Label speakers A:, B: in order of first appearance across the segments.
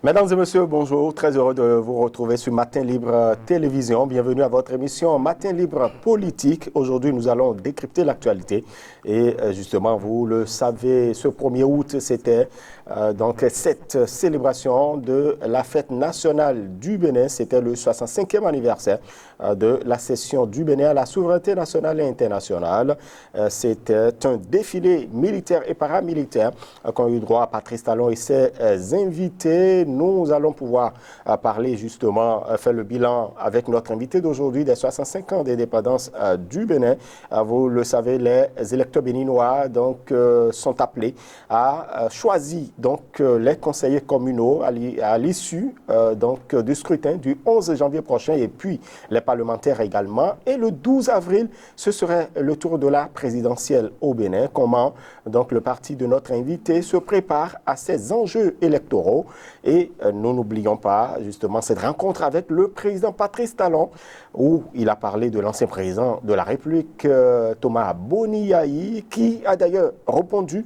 A: Mesdames et messieurs, bonjour. Très heureux de vous retrouver sur Matin Libre Télévision. Bienvenue à votre émission Matin Libre Politique. Aujourd'hui, nous allons décrypter l'actualité. Et justement, vous le savez, ce 1er août, c'était donc cette célébration de la fête nationale du Bénin. C'était le 65e anniversaire de la cession du Bénin à la souveraineté nationale et internationale. C'était un défilé militaire et paramilitaire qu'ont eu droit à Patrice Talon et ses invités. Nous allons pouvoir parler justement, faire le bilan avec notre invité d'aujourd'hui des 65 ans d'indépendance du Bénin. Vous le savez, les électeurs béninois donc, sont appelés à choisir donc, les conseillers communaux à l'issue donc, du scrutin du 11 janvier prochain et puis les parlementaires également. Et le 12 avril, ce serait le tour de la présidentielle au Bénin. Comment donc, le parti de notre invité se prépare à ces enjeux électoraux. Et nous n'oublions pas justement cette rencontre avec le président Patrice Talon, où il a parlé de l'ancien président de la République, Thomas Boniaï, qui a d'ailleurs répondu.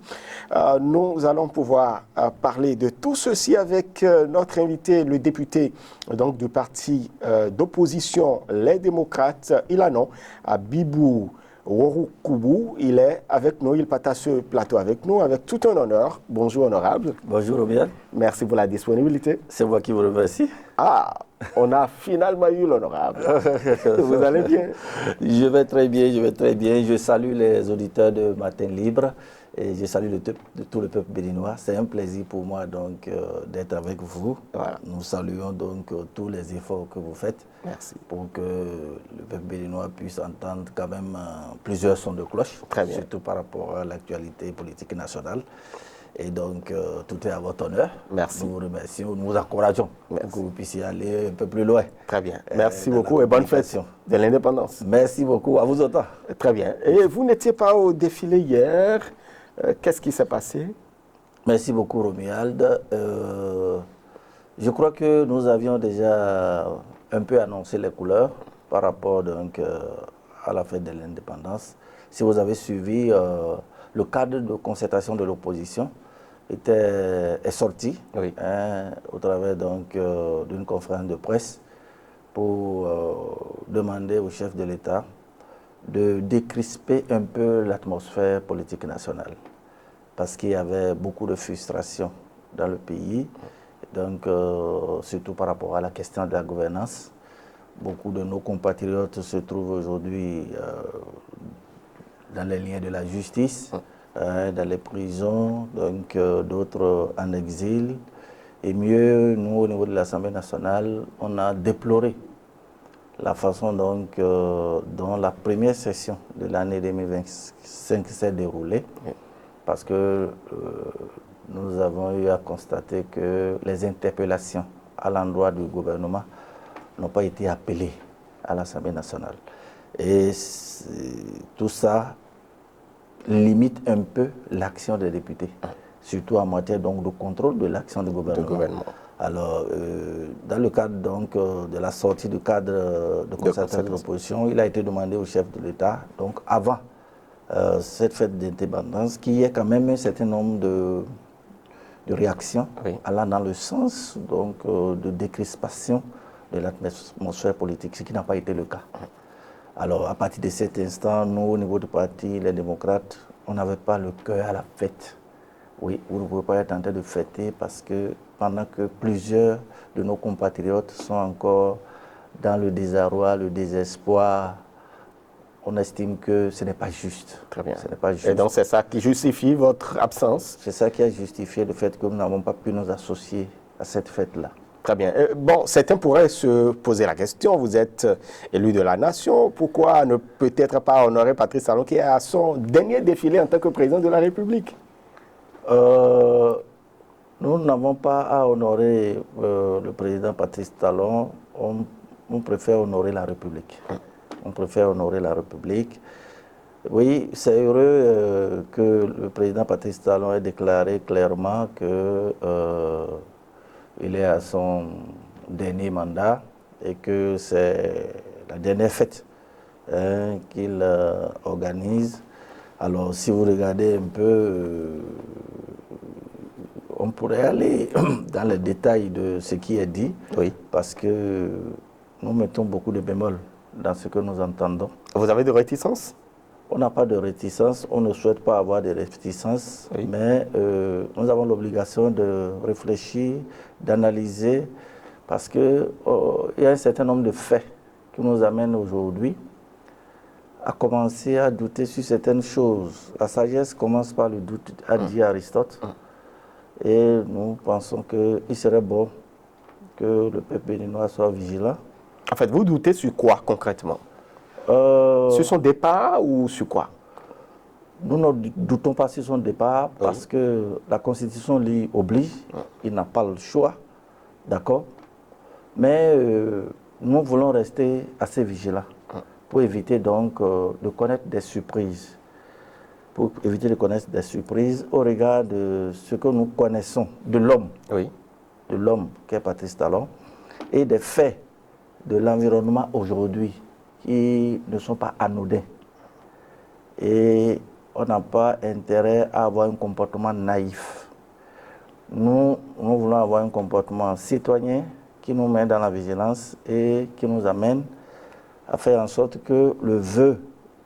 A: Nous allons pouvoir parler de tout ceci avec notre invité, le député donc, du parti d'opposition, les démocrates, Ilanon Bibou Woroukoubou. Il est avec nous, il partage ce plateau avec nous, avec tout un honneur. Bonjour honorable.
B: Bonjour Robial.
A: Merci pour la disponibilité.
B: C'est moi qui vous remercie.
A: Ah, on a finalement eu l'honorable. Vous allez bien?
B: Je vais très bien, je vais très bien. Je salue les auditeurs de Matin Libre et je salue tout le peuple béninois. C'est un plaisir pour moi donc d'être avec vous. Voilà. Nous saluons donc tous les efforts que vous faites.
A: Merci.
B: Pour que le peuple béninois puisse entendre quand même plusieurs sons de cloche.
A: Très bien.
B: Surtout par rapport à l'actualité politique nationale. Et donc, tout est à votre honneur.
A: Merci.
B: Nous vous remercions, nous vous encourageons pour que vous puissiez aller un peu plus loin.
A: Très bien. Merci beaucoup et bonne fête de l'indépendance.
B: Merci beaucoup. À vous autant.
A: Très bien. Et vous n'étiez pas au défilé hier. Qu'est-ce qui s'est passé?
B: Merci beaucoup, Romuald. Je crois que nous avions déjà un peu annoncé les couleurs par rapport donc, à la fête de l'indépendance. Si vous avez suivi, le cadre de concertation de l'opposition est sorti, oui, au travers donc d'une conférence de presse pour demander au chef de l'État de décrisper un peu l'atmosphère politique nationale, parce qu'il y avait beaucoup de frustration dans le pays, donc surtout par rapport à la question de la gouvernance. Beaucoup de nos compatriotes se trouvent aujourd'hui dans les liens de la justice, dans les prisons, donc d'autres en exil. Et mieux, nous, au niveau de l'Assemblée nationale, on a déploré la façon donc, dont la première session de l'année 2025 s'est déroulée, parce que nous avons eu à constater que les interpellations à l'endroit du gouvernement n'ont pas été appelées à l'Assemblée nationale. Et tout ça limite un peu l'action des députés, surtout en matière donc, de contrôle de l'action du gouvernement. Alors, dans le cadre donc, de la sortie du cadre de concertation de l'opposition, il a été demandé au chef de l'État, donc avant cette fête d'indépendance, qu'il y ait quand même un certain nombre de réactions, oui, allant dans le sens donc, de décrispation de l'atmosphère politique, ce qui n'a pas été le cas. Alors, à partir de cet instant, nous, au niveau du parti, les démocrates, on n'avait pas le cœur à la fête. Oui, vous ne pouvez pas être en train de fêter parce que pendant que plusieurs de nos compatriotes sont encore dans le désarroi, le désespoir, on estime que ce n'est pas juste.
A: Très bien.
B: Ce n'est pas juste.
A: Et donc, c'est ça qui justifie votre absence?
B: C'est ça qui a justifié le fait que nous n'avons pas pu nous associer à cette fête-là.
A: Très bien. Bon, certains pourraient se poser la question, vous êtes élu de la nation, pourquoi ne peut-être pas honorer Patrice Talon qui est à son dernier défilé en tant que président de la République?
B: Nous n'avons pas à honorer le président Patrice Talon, on préfère honorer la République. On préfère honorer la République. Oui, c'est heureux que le président Patrice Talon ait déclaré clairement que il est à son dernier mandat et que c'est la dernière fête qu'il organise. Alors, si vous regardez un peu, on pourrait aller dans les détails de ce qui est dit, parce que nous mettons beaucoup de bémols dans ce que nous entendons.
A: Vous avez de réticences?
B: On n'a pas de réticence, on ne souhaite pas avoir de réticence, mais nous avons l'obligation de réfléchir, d'analyser, parce qu'il y a un certain nombre de faits qui nous amènent aujourd'hui à commencer à douter sur certaines choses. La sagesse commence par le doute, a dit Aristote. Et nous pensons qu'il serait bon que le peuple béninois soit vigilant.
A: En fait, vous doutez sur quoi concrètement? Sur son départ ou sur quoi?
B: Nous ne doutons pas sur son départ parce que la Constitution l'y oblige. Il n'a pas le choix. D'accord? Mais nous voulons rester assez vigilants pour éviter donc de connaître des surprises. Pour éviter de connaître des surprises au regard de ce que nous connaissons de l'homme. De l'homme qui est Patrice Talon et des faits de l'environnement aujourd'hui qui ne sont pas anodins. Et on n'a pas intérêt à avoir un comportement naïf. Nous voulons avoir un comportement citoyen qui nous met dans la vigilance et qui nous amène à faire en sorte que le vœu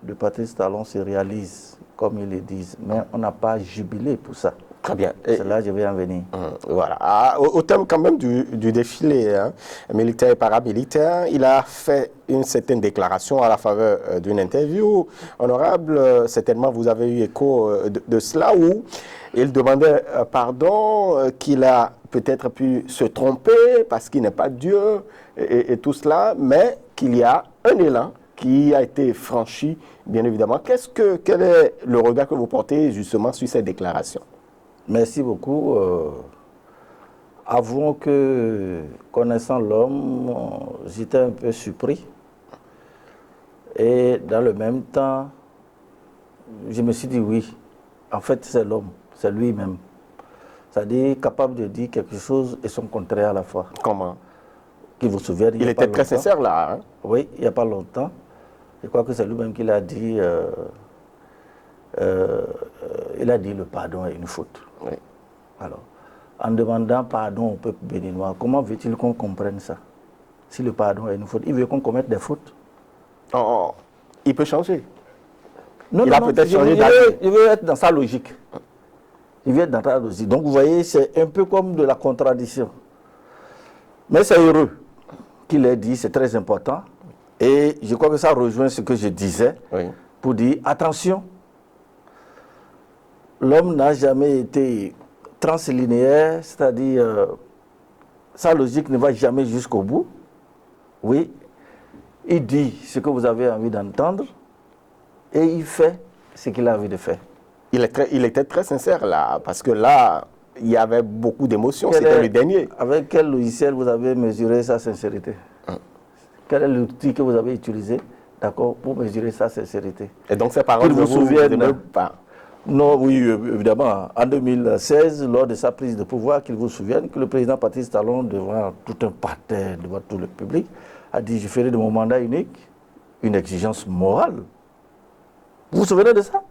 B: de Patrice Talon se réalise, comme ils le disent. Mais on n'a pas jubilé pour ça.
A: Très bien.
B: C'est là que je vais en venir.
A: Voilà. Au terme quand même du défilé militaire et paramilitaire, il a fait une certaine déclaration à la faveur d'une interview. Honorable, certainement vous avez eu écho de cela, où il demandait pardon, qu'il a peut-être pu se tromper parce qu'il n'est pas Dieu et tout cela, mais qu'il y a un élan qui a été franchi, bien évidemment. Quel est le regard que vous portez justement sur cette déclaration?
B: Merci beaucoup. Avouons que, connaissant l'homme, j'étais un peu surpris. Et dans le même temps, je me suis dit oui, en fait c'est l'homme, c'est lui-même. C'est-à-dire capable de dire quelque chose et son contraire à la fois.
A: Comment?
B: Qui vous souvient,
A: il était très sincère là. Hein?
B: Oui, il n'y a pas longtemps. Je crois que c'est lui-même qui l'a dit. Il a dit le pardon est une faute. Alors, en demandant pardon au peuple béninois, comment veut-il qu'on comprenne ça? Si le pardon est une faute, il veut qu'on commette des fautes.
A: Il peut changer.
B: Non, il a peut-être changé d'avis. Il veut être dans sa logique. Il veut être dans sa logique. Donc, vous voyez, c'est un peu comme de la contradiction. Mais c'est heureux qu'il ait dit, c'est très important. Et je crois que ça rejoint ce que je disais pour dire, attention, l'homme n'a jamais été translinéaire, c'est-à-dire sa logique ne va jamais jusqu'au bout. Oui, il dit ce que vous avez envie d'entendre et il fait ce qu'il a envie de faire.
A: Il était très sincère là, parce que là, il y avait beaucoup d'émotions, c'était le dernier.
B: Avec quel logiciel vous avez mesuré sa sincérité? Quel est l'outil que vous avez utilisé, d'accord, pour mesurer sa sincérité?
A: Et donc ces paroles ne vous souviennent pas?
B: Non, oui, évidemment. En 2016, lors de sa prise de pouvoir, qu'il vous souvienne que le président Patrice Talon, devant tout un parterre, devant tout le public, a dit « Je ferai de mon mandat unique une exigence morale ». Vous vous souvenez de ça?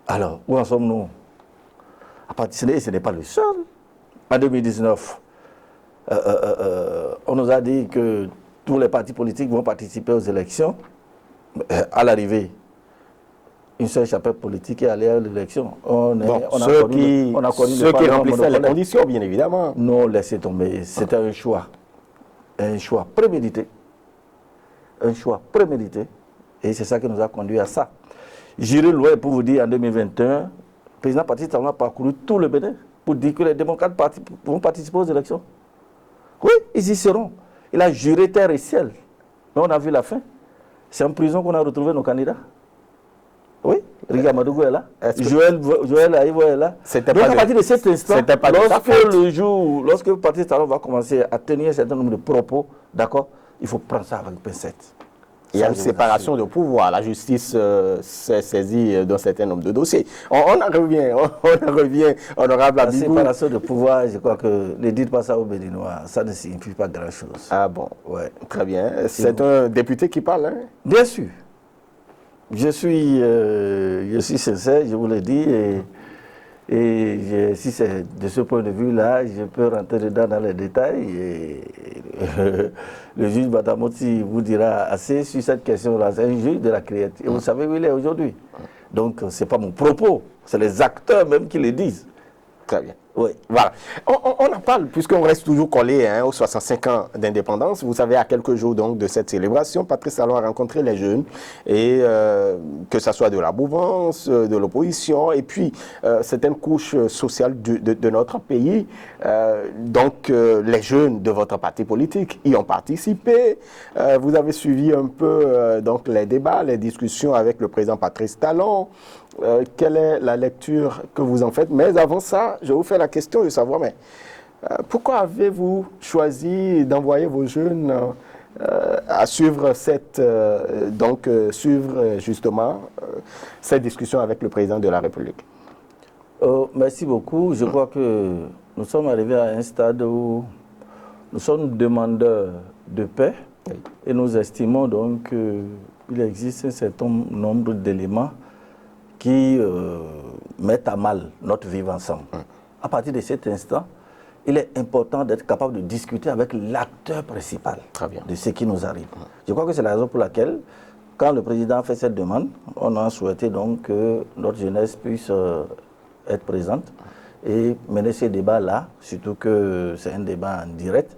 B: Alors, où en sommes-nous? Ce n'est pas le seul. En 2019, on nous a dit que tous les partis politiques vont participer aux élections. À l'arrivée, une seule chapelle politique est allée à l'élection.
A: Ceux qui remplissaient les conditions, bien évidemment.
B: Non, laissez tomber. C'était un choix. Un choix prémédité. Un choix prémédité. Et c'est ça qui nous a conduit à ça. J'irai loin pour vous dire, en 2021, le président Patrice Talon a parcouru tout le Bénin pour dire que les démocrates vont participer aux élections. Oui, ils y seront. Il a juré terre et ciel. Mais on a vu la fin. C'est en prison qu'on a retrouvé nos candidats. Oui, Riga Madougou est là. Joël Aïvo est là. Donc à partir de cet instant, lorsque Patrice Talon va commencer à tenir un certain nombre de propos, d'accord, il faut prendre ça avec pincette.
A: Il y a une séparation de pouvoir. La justice s'est saisie d'un certain nombre de dossiers. On en revient, honorable Abibou.
B: La séparation de pouvoir, je crois que ne dites pas ça aux Béninois, ça ne signifie pas grand-chose.
A: Ah bon, ouais. Très bien. C'est un député qui parle, hein?
B: Bien sûr. Je suis sincère, je vous le dis, et Et si c'est de ce point de vue-là, je peux rentrer dedans dans les détails. Et le juge Batamoti vous dira assez sur cette question-là. C'est un juge de la créativité. Et vous savez où il est aujourd'hui. Donc, ce n'est pas mon propos. C'est les acteurs même qui le disent.
A: Très bien.
B: Oui.
A: Voilà. On en parle, puisqu'on reste toujours collé aux 65 ans d'indépendance. Vous savez, à quelques jours donc de cette célébration, Patrice Talon a rencontré les jeunes, et que ce soit de la mouvance, de l'opposition, et puis certaines couches sociales de notre pays. Donc, les jeunes de votre parti politique y ont participé. Vous avez suivi un peu donc les débats, les discussions avec le président Patrice Talon. Quelle est la lecture que vous en faites? Mais avant ça, je vous fais la question de savoir, mais pourquoi avez-vous choisi d'envoyer vos jeunes à suivre suivre justement cette discussion avec le président de la République?
B: Merci beaucoup. Je crois que nous sommes arrivés à un stade où nous sommes demandeurs de paix, et nous estimons donc qu'il existe un certain nombre d'éléments qui mettent à mal notre vivre ensemble. À partir de cet instant, il est important d'être capable de discuter avec l'acteur principal de ce qui nous arrive. Je crois que c'est la raison pour laquelle, quand le président a fait cette demande, on a souhaité donc que notre jeunesse puisse être présente et mener ces débats-là, surtout que c'est un débat en direct,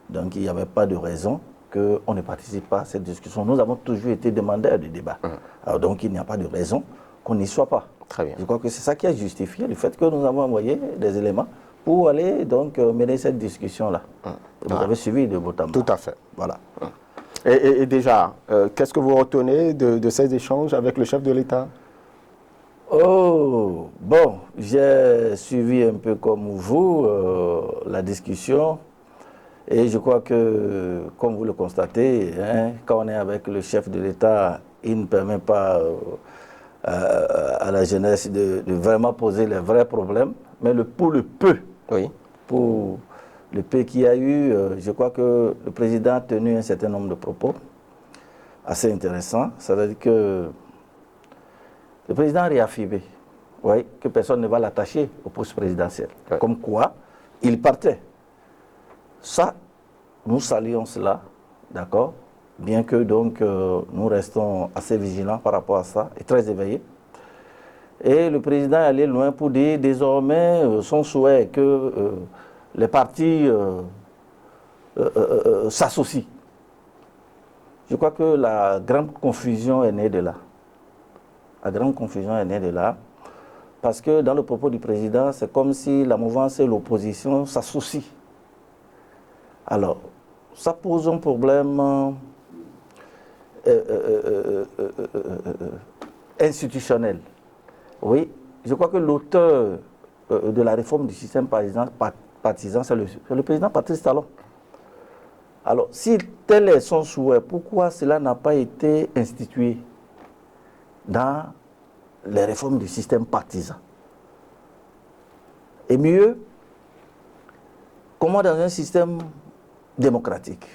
B: donc il n'y avait pas de raison qu'on ne participe pas à cette discussion. Nous avons toujours été demandeurs de débat. Alors donc il n'y a pas de raison qu'on n'y soit pas.
A: Très bien.
B: Je crois que c'est ça qui a justifié le fait que nous avons envoyé des éléments pour aller donc mener cette discussion-là. Vous avez suivi de bout en bout.
A: Tout à fait.
B: Voilà.
A: Et déjà, qu'est-ce que vous retenez de ces échanges avec le chef de l'État?
B: Oh, bon, j'ai suivi un peu comme vous la discussion, et je crois que, comme vous le constatez, quand on est avec le chef de l'État, il ne permet pas à la jeunesse de vraiment poser les vrais problèmes, mais pour le peu qu'il y a eu, je crois que le président a tenu un certain nombre de propos assez intéressants. C'est-à-dire que le président a réaffirmé que personne ne va l'attacher au poste présidentiel. Comme quoi, il partait. Ça, nous saluons cela, d'accord? Bien que donc nous restons assez vigilants par rapport à ça et très éveillés. Et le président est allé loin pour dire désormais son souhait que les partis s'associent. Je crois que la grande confusion est née de là. La grande confusion est née de là, parce que dans le propos du président, c'est comme si la mouvance et l'opposition s'associent. Alors, ça pose un problème institutionnel. Oui, je crois que l'auteur de la réforme du système partisan, c'est le président Patrice Talon. Alors, si tel est son souhait, pourquoi cela n'a pas été institué dans les réformes du système partisan? Et mieux, comment dans un système démocratique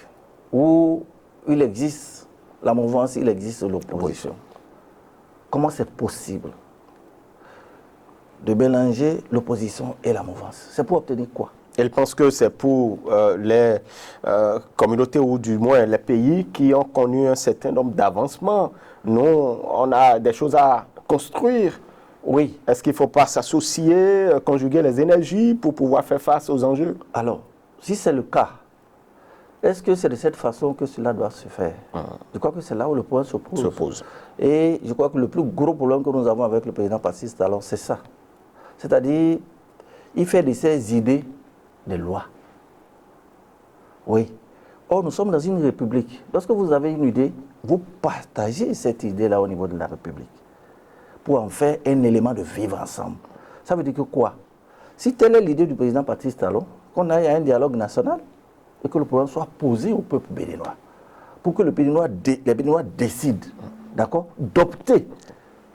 B: où il existe la mouvance, il existe l'opposition, comment c'est possible de mélanger l'opposition et la mouvance? C'est pour obtenir quoi?
A: Elle pense que c'est pour les communautés, ou du moins les pays qui ont connu un certain nombre d'avancements. Nous, on a des choses à construire.
B: Oui.
A: Est-ce qu'il ne faut pas s'associer, conjuguer les énergies pour pouvoir faire face aux enjeux?
B: Alors, si c'est le cas, est-ce que c'est de cette façon que cela doit se faire? Je crois que c'est là où le point se pose. Et je crois que le plus gros problème que nous avons avec le président Patrice Talon, c'est ça. C'est-à-dire, il fait de ses idées des lois. Oui. Or, nous sommes dans une république. Lorsque vous avez une idée, vous partagez cette idée-là au niveau de la République pour en faire un élément de vivre ensemble. Ça veut dire que quoi? Si telle est l'idée du président Patrice Talon, qu'on aille à un dialogue national et que le problème soit posé au peuple béninois, pour que les Béninois décident, d'accord, d'opter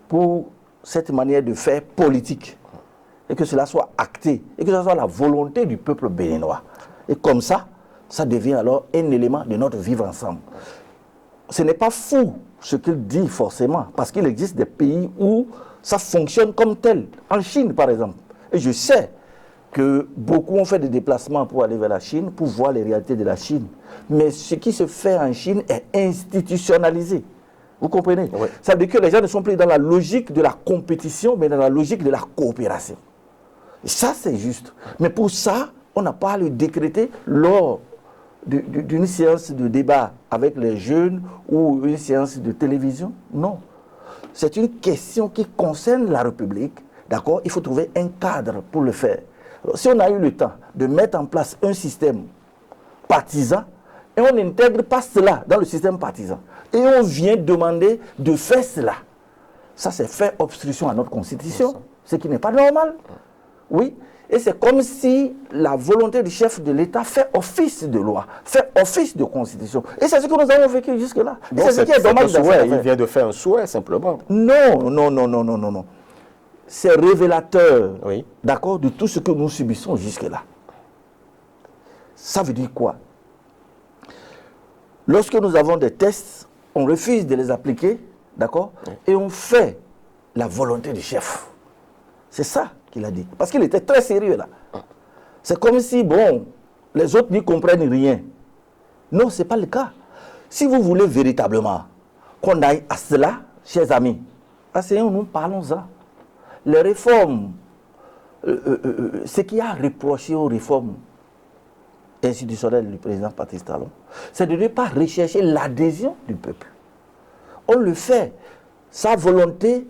B: pour cette manière de faire politique, et que cela soit acté, et que ce soit la volonté du peuple béninois. Et comme ça, ça devient alors un élément de notre vivre ensemble. Ce n'est pas fou ce qu'il dit forcément, parce qu'il existe des pays où ça fonctionne comme tel. En Chine, par exemple, Et je sais que beaucoup ont fait des déplacements pour aller vers la Chine, pour voir les réalités de la Chine. Mais ce qui se fait en Chine est institutionnalisé. Vous comprenez?
A: Oui.
B: Ça veut dire que les gens ne sont plus dans la logique de la compétition, mais dans la logique de la coopération. Et ça, c'est juste. Mais pour ça, on n'a pas à le décréter lors d'une séance de débat avec les jeunes ou une séance de télévision. Non. C'est une question qui concerne la République. D'accord? Il faut trouver un cadre pour le faire. Alors, si on a eu le temps de mettre en place un système partisan, et on n'intègre pas cela dans le système partisan, et on vient demander de faire cela, ça c'est faire obstruction à notre constitution, ce qui n'est pas normal. Oui, et c'est comme si la volonté du chef de l'État fait office de loi, fait office de constitution. Et c'est ce que nous avons vécu jusque-là.
A: Donc,
B: c'est ce qui est dommage dans cette
A: il
B: affaire.
A: vient de faire un souhait, simplement.
B: Non, non, non, non, non, non, non. C'est révélateur,
A: Oui.
B: d'accord, de tout ce que nous subissons jusque-là. Ça veut dire quoi? Lorsque nous avons des tests, on refuse de les appliquer, d'accord, et on fait la volonté du chef. C'est ça qu'il a dit. Parce qu'il était très sérieux là. C'est comme si, bon, les autres n'y comprennent rien. Non, ce n'est pas le cas. Si vous voulez véritablement qu'on aille à cela, chers amis, asseyons-nous, parlons-en. Les réformes, ce qui a reproché aux réformes institutionnelles du président Patrice Talon, c'est de ne pas rechercher l'adhésion du peuple. On le fait. Sa volonté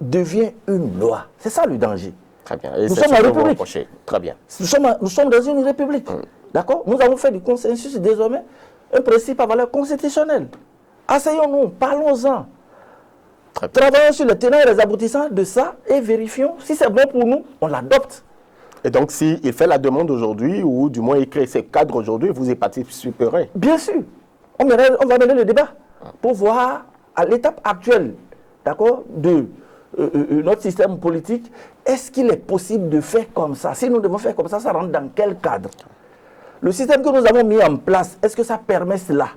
B: devient une loi. C'est ça le danger.
A: Très bien. Et
B: nous sommes en République.
A: Très bien.
B: Nous sommes dans une République. D'accord? Nous avons fait du consensus désormais un principe à valeur constitutionnelle. Asseyons-nous, parlons-en. Travaillons sur les tenants et les aboutissants de ça et vérifions. Si c'est bon pour nous, on l'adopte.
A: Et donc, s'il fait la demande aujourd'hui, ou du moins il crée ses cadres aujourd'hui, vous y participerez?
B: Bien sûr. On va mener le débat pour voir à l'étape actuelle, d'accord, de notre système politique, est-ce qu'il est possible de faire comme ça? Si nous devons faire comme ça rentre dans quel cadre? Le système que nous avons mis en place, est-ce que ça permet cela?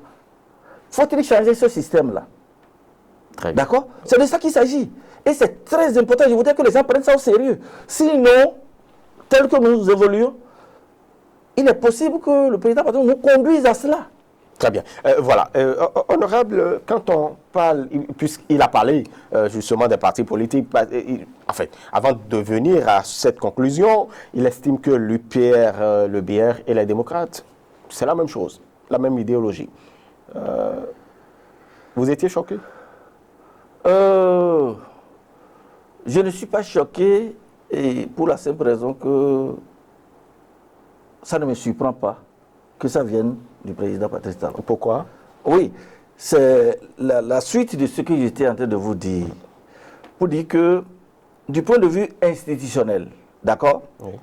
B: Faut-il changer ce système-là? D'accord? C'est de ça qu'il s'agit. Et c'est très important. Je voudrais que les gens prennent ça au sérieux. Sinon, tel que nous évoluons, il est possible que le président nous conduise à cela.
A: Très bien. Voilà. Honorable, quand on parle, puisqu'il a parlé justement des partis politiques, en fait, avant de venir à cette conclusion, il estime que l'UPR, le BR et les démocrates, c'est la même chose, la même idéologie. Vous étiez choqué?
B: Je ne suis pas choqué, et pour la simple raison que ça ne me surprend pas que ça vienne du président Patrice Talon.
A: Pourquoi?
B: Oui, c'est la suite de ce que j'étais en train de vous dire. Pour dire que, du point de vue institutionnel, d'accord, oui.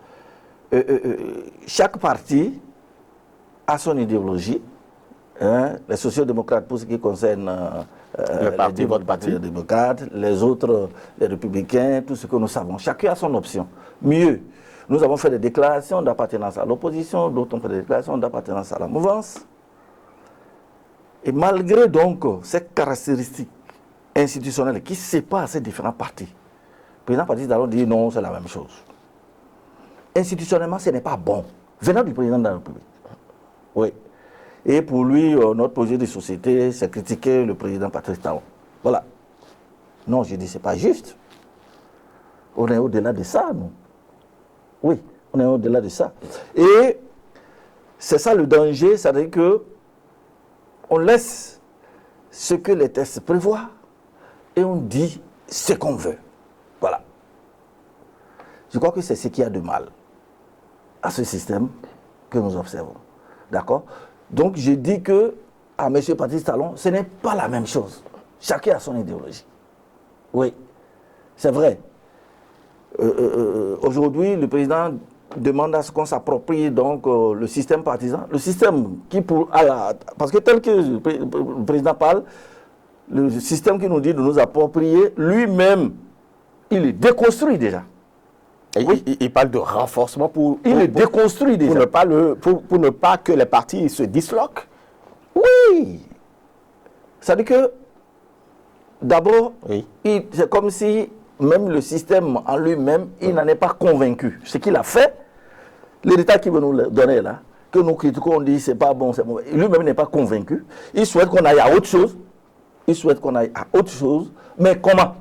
B: Chaque parti a son idéologie. Hein, les sociaux-démocrates, pour ce qui concerne
A: les
B: démocrates, les autres, les républicains, tout ce que nous savons. Chacun a son option. Mieux, nous avons fait des déclarations d'appartenance à l'opposition, d'autres ont fait des déclarations d'appartenance à la mouvance. Et malgré donc ces caractéristiques institutionnelles qui séparent ces différents partis, le président Patrice Talon dit non, c'est la même chose. Institutionnellement, ce n'est pas bon. Venant du président de la République. Oui. Et pour lui, notre projet de société, c'est critiquer le président Patrice Talon. Voilà. Non, je dis, c'est pas juste. On est au-delà de ça, nous. Oui, on est au-delà de ça. Et c'est ça le danger, c'est-à-dire que on laisse ce que les textes prévoient et on dit ce qu'on veut. Voilà. Je crois que c'est ce qu'il y a de mal à ce système que nous observons. D'accord? Donc je dis que à M. Patrice Talon, ce n'est pas la même chose. Chacun a son idéologie. Oui, c'est vrai. Aujourd'hui, le président demande à ce qu'on s'approprie donc le système partisan. Le système qui parce que tel que le président parle, le système qui nous dit de nous approprier, lui-même, il est déconstruit déjà.
A: Oui. Il parle de renforcement
B: il est déconstruit déjà.
A: Pour ne pas que les partis se disloquent.
B: Oui. C'est-à-dire que, d'abord,
A: oui.
B: c'est comme si même le système en lui-même, il n'en est pas convaincu. Ce qu'il a fait, l'État qui veut nous le donner là, que nous critiquons, on dit c'est pas bon, c'est mauvais. Lui-même n'est pas convaincu. Il souhaite qu'on aille à autre chose. Il souhaite qu'on aille à autre chose. Mais comment?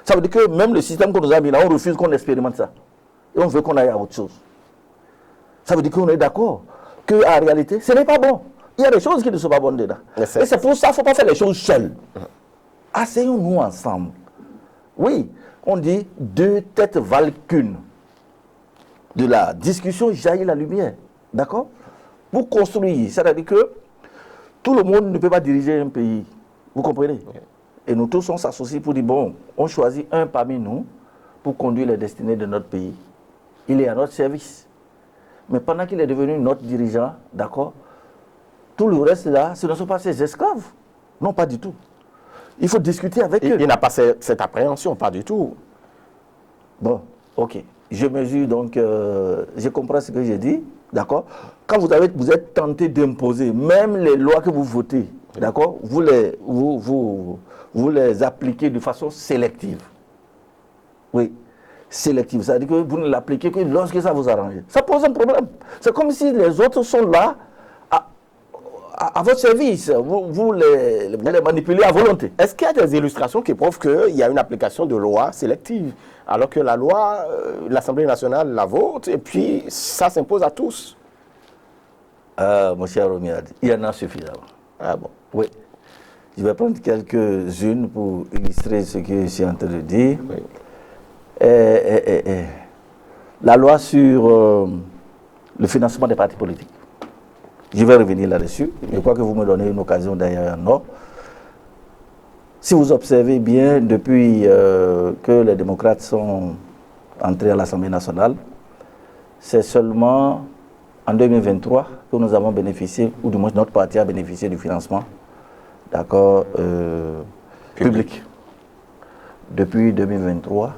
B: Ça veut dire que même le système qu'on nous a mis là, on refuse qu'on expérimente ça. Et on veut qu'on aille à autre chose. Ça veut dire qu'on est d'accord qu'en réalité, ce n'est pas bon. Il y a des choses qui ne sont pas bonnes dedans. Et c'est pour ça qu'il ne faut pas faire les choses seuls. Asseyons-nous ensemble. Oui, on dit deux têtes valent qu'une. De la discussion jaillit la lumière. D'accord? Pour construire, c'est-à-dire que tout le monde ne peut pas diriger un pays. Vous comprenez? Et nous tous, on s'associe pour dire, bon, on choisit un parmi nous pour conduire les destinées de notre pays. Il est à notre service. Mais pendant qu'il est devenu notre dirigeant, d'accord, tout le reste là, ce ne sont pas ses esclaves. Non, pas du tout. Il faut discuter avec eux.
A: Il n'a pas cette appréhension, pas du tout.
B: Bon, ok. Je mesure donc, je comprends ce que j'ai dit, d'accord. Quand vous êtes tenté d'imposer, même les lois que vous votez, d'accord, vous les appliquez de façon sélective. Oui, sélective. C'est-à-dire que vous ne l'appliquez que lorsque ça vous arrange. Ça pose un problème. C'est comme si les autres sont là à votre service. Vous les manipulez à volonté.
A: Est-ce qu'il y a des illustrations qui prouvent qu'il y a une application de loi sélective, alors que la loi, l'Assemblée nationale la vote, et puis ça s'impose à tous?
B: Mon cher Romiad, il y en a suffisamment.
A: Ah bon?
B: Oui. Je vais prendre quelques-unes pour illustrer ce que je suis en train de dire.
A: Oui.
B: La loi sur le financement des partis politiques. Je vais revenir là-dessus. Je crois que vous me donnez une occasion d'ailleurs. Non. Si vous observez bien, depuis que les démocrates sont entrés à l'Assemblée nationale, c'est seulement en 2023 que nous avons bénéficié, ou du moins notre parti a bénéficié du financement, d'accord, public. Depuis 2023,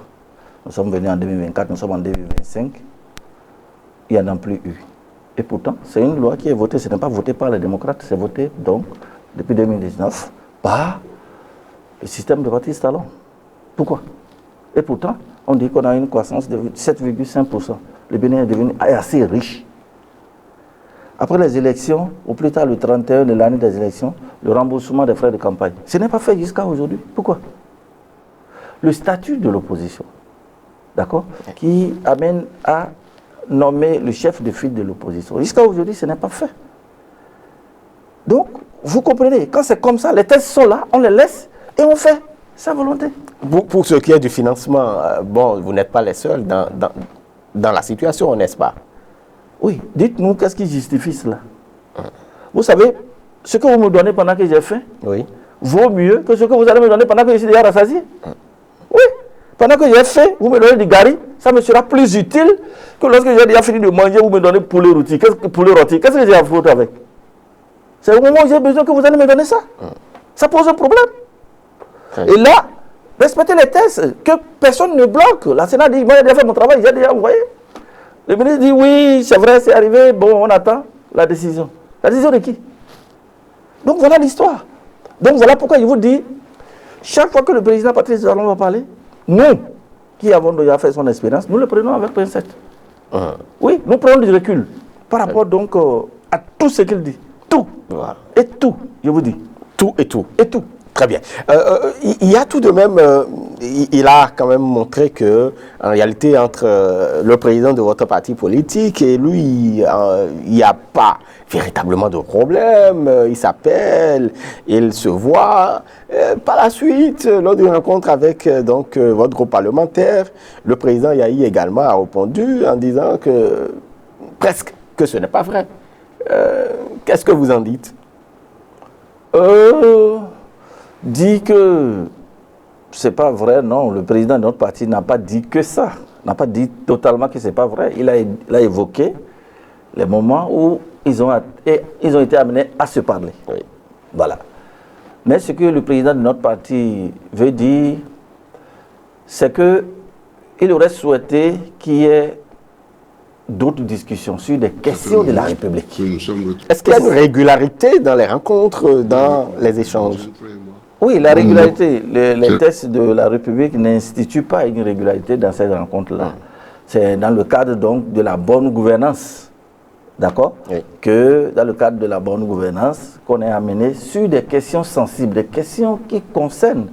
B: nous sommes venus en 2024, nous sommes en 2025, il n'y en a plus eu. Et pourtant, c'est une loi qui est votée, ce n'est pas voté par les démocrates, c'est voté donc depuis 2019 par le système de partis talons. Pourquoi? Et pourtant, on dit qu'on a une croissance de 7,5%. Le Bénin est assez riche. Après les élections, ou plus tard le 31 de l'année des élections, le remboursement des frais de campagne. Ce n'est pas fait jusqu'à aujourd'hui. Pourquoi? Le statut de l'opposition, d'accord, qui amène à nommer le chef de file de l'opposition. Jusqu'à aujourd'hui, ce n'est pas fait. Donc, vous comprenez, quand c'est comme ça, les tests sont là, on les laisse et on fait sa volonté.
A: Pour ce qui est du financement, bon, vous n'êtes pas les seuls dans la situation, n'est-ce pas?
B: Oui, dites-nous qu'est-ce qui justifie cela. Vous savez, ce que vous me donnez pendant que j'ai faim,
A: oui,
B: vaut mieux que ce que vous allez me donner pendant que je suis déjà rassasié. Oui, pendant que j'ai faim, vous me donnez du gari, ça me sera plus utile que lorsque j'ai déjà fini de manger, vous me donnez poulet rôti. Qu'est-ce que j'ai à foutre avec? C'est au moment où j'ai besoin que vous allez me donner ça. Ça pose un problème. Et là, respectez les tests, que personne ne bloque. La Sénat dit, moi j'ai déjà fait mon travail, j'ai déjà envoyé. Le ministre dit, oui, c'est vrai, c'est arrivé, bon, on attend la décision. La décision de qui? Donc voilà l'histoire. Donc voilà pourquoi je vous dis, chaque fois que le président Patrice Talon va parler, nous, qui avons déjà fait son expérience, nous le prenons avec pincette. Oui, nous prenons du recul par rapport donc à tout ce qu'il dit. Tout.
A: Voilà.
B: Et tout, je vous dis.
A: Tout et tout.
B: Et tout.
A: Très bien. Il y a tout de même, il a quand même montré que, en réalité, entre le président de votre parti politique et lui, il n'y a pas véritablement de problème. Il s'appelle, il se voit. Par la suite, lors d'une rencontre avec donc votre groupe parlementaire, le président Yahi également a répondu en disant que presque que ce n'est pas vrai. Qu'est-ce que vous en dites?
B: Dit que c'est pas vrai, non. Le président de notre parti n'a pas dit que ça. N'a pas dit totalement que c'est pas vrai. Il a évoqué les moments où ils ont été amenés à se parler.
A: Oui.
B: Voilà. Mais ce que le président de notre parti veut dire, c'est qu'il aurait souhaité qu'il y ait d'autres discussions sur des questions de la République.
A: Est-ce qu'il y a une régularité dans les rencontres, dans les échanges?
B: Oui, la régularité, les textes de la République n'instituent pas une régularité dans ces rencontres-là. C'est dans le cadre donc de la bonne gouvernance, d'accord,
A: oui,
B: que dans le cadre de la bonne gouvernance, qu'on est amené sur des questions sensibles, des questions qui concernent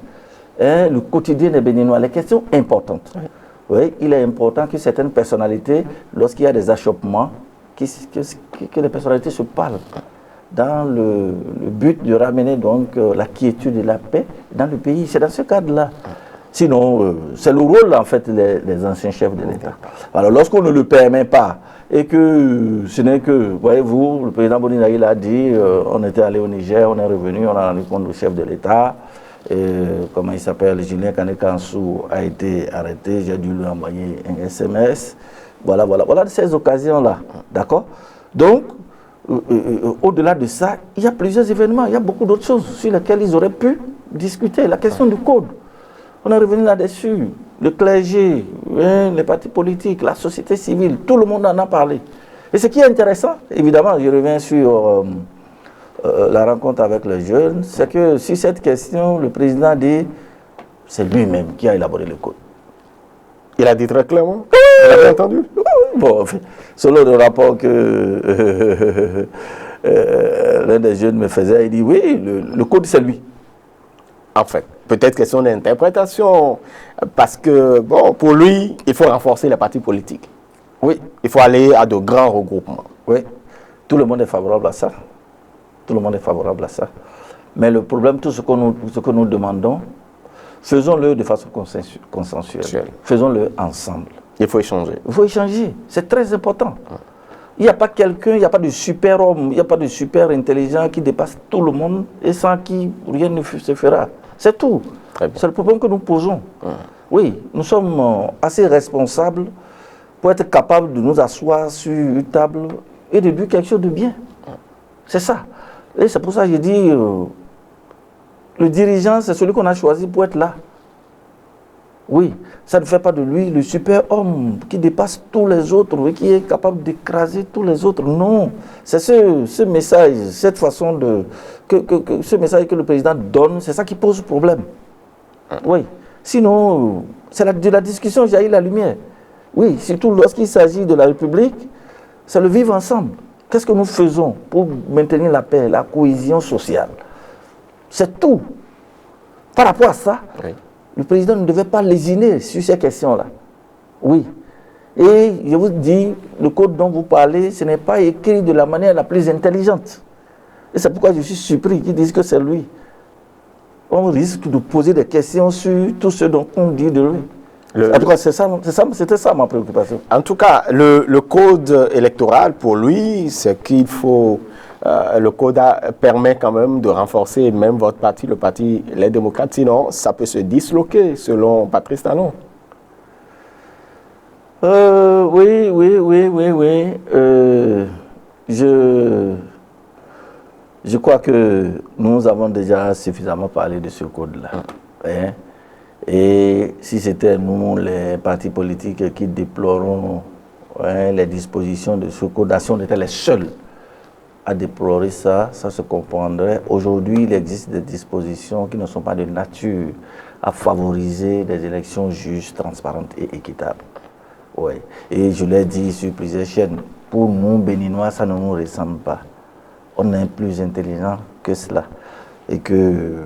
B: le quotidien des Béninois, les questions importantes. Oui. Oui, il est important que certaines personnalités, lorsqu'il y a des achoppements, que les personnalités se parlent dans le but de ramener donc la quiétude et la paix dans le pays. C'est dans ce cadre-là. Sinon, c'est le rôle en fait des anciens chefs de l'État. Alors lorsqu'on ne le permet pas et que ce n'est que, voyez-vous, le président Boninaï l'a dit, on était allé au Niger, on est revenu, on a rendu compte du chef de l'État. Comment il s'appelle, Julien Kanekansou a été arrêté, j'ai dû lui envoyer un SMS. Voilà ces occasions-là, d'accord. Donc, au-delà de ça, il y a plusieurs événements, il y a beaucoup d'autres choses sur lesquelles ils auraient pu discuter. La question du code, on est revenu là-dessus. Le clergé, les partis politiques, la société civile, tout le monde en a parlé. Et ce qui est intéressant, évidemment, je reviens sur la rencontre avec les jeunes, c'est que sur cette question, le président dit, c'est lui-même qui a élaboré le code.
A: Il a dit très clairement. Vous l'avez entendu?
B: Bon, selon le rapport que l'un des jeunes me faisait, il dit oui, le code c'est lui.
A: En fait, peut-être question d'interprétation, parce que, bon, pour lui, il faut renforcer les partis politiques.
B: Oui.
A: Il faut aller à de grands regroupements.
B: Oui. Tout le monde est favorable à ça. Tout le monde est favorable à ça. Mais le problème, tout ce que nous demandons, faisons-le de façon consensuelle. Faisons-le ensemble.
A: Il faut échanger.
B: Il faut échanger. C'est très important. Il n'y a pas quelqu'un, il n'y a pas de super-homme, il n'y a pas de super-intelligent qui dépasse tout le monde et sans qui rien ne se fera. C'est tout. C'est le problème que nous posons. Oui, nous sommes assez responsables pour être capables de nous asseoir sur une table et de dire quelque chose de bien. C'est ça. Et c'est pour ça que je dis, le dirigeant, c'est celui qu'on a choisi pour être là. Oui, ça ne fait pas de lui le super-homme qui dépasse tous les autres et qui est capable d'écraser tous les autres. Non, c'est ce message, cette façon de... ce message que le président donne, c'est ça qui pose problème. Oui, sinon, c'est de la discussion jaillit la lumière. Oui, surtout lorsqu'il s'agit de la République, c'est le vivre ensemble. Qu'est-ce que nous faisons pour maintenir la paix, la cohésion sociale? C'est tout. Par rapport à ça, oui, le président ne devait pas lésiner sur ces questions-là. Oui. Et je vous dis, le code dont vous parlez, ce n'est pas écrit de la manière la plus intelligente. Et c'est pourquoi je suis surpris qu'ils disent que c'est lui. On risque de poser des questions sur tout ce dont on dit de lui. En tout cas, c'était ça ma préoccupation.
A: En tout cas, le code électoral, pour lui, c'est qu'il faut... le code permet quand même de renforcer même votre parti, le parti Les Démocrates. Sinon, ça peut se disloquer, selon Patrice Talon.
B: Oui. Je crois que nous avons déjà suffisamment parlé de ce code-là. Et si c'était nous, les partis politiques, qui déplorons les dispositions de ce code, si on était les seuls à déplorer ça, ça se comprendrait. Aujourd'hui, il existe des dispositions qui ne sont pas de nature à favoriser des élections justes, transparentes et équitables. Ouais. Et je l'ai dit sur plusieurs chaînes, pour nous, Béninois, ça ne nous ressemble pas. On est plus intelligent que cela. Et que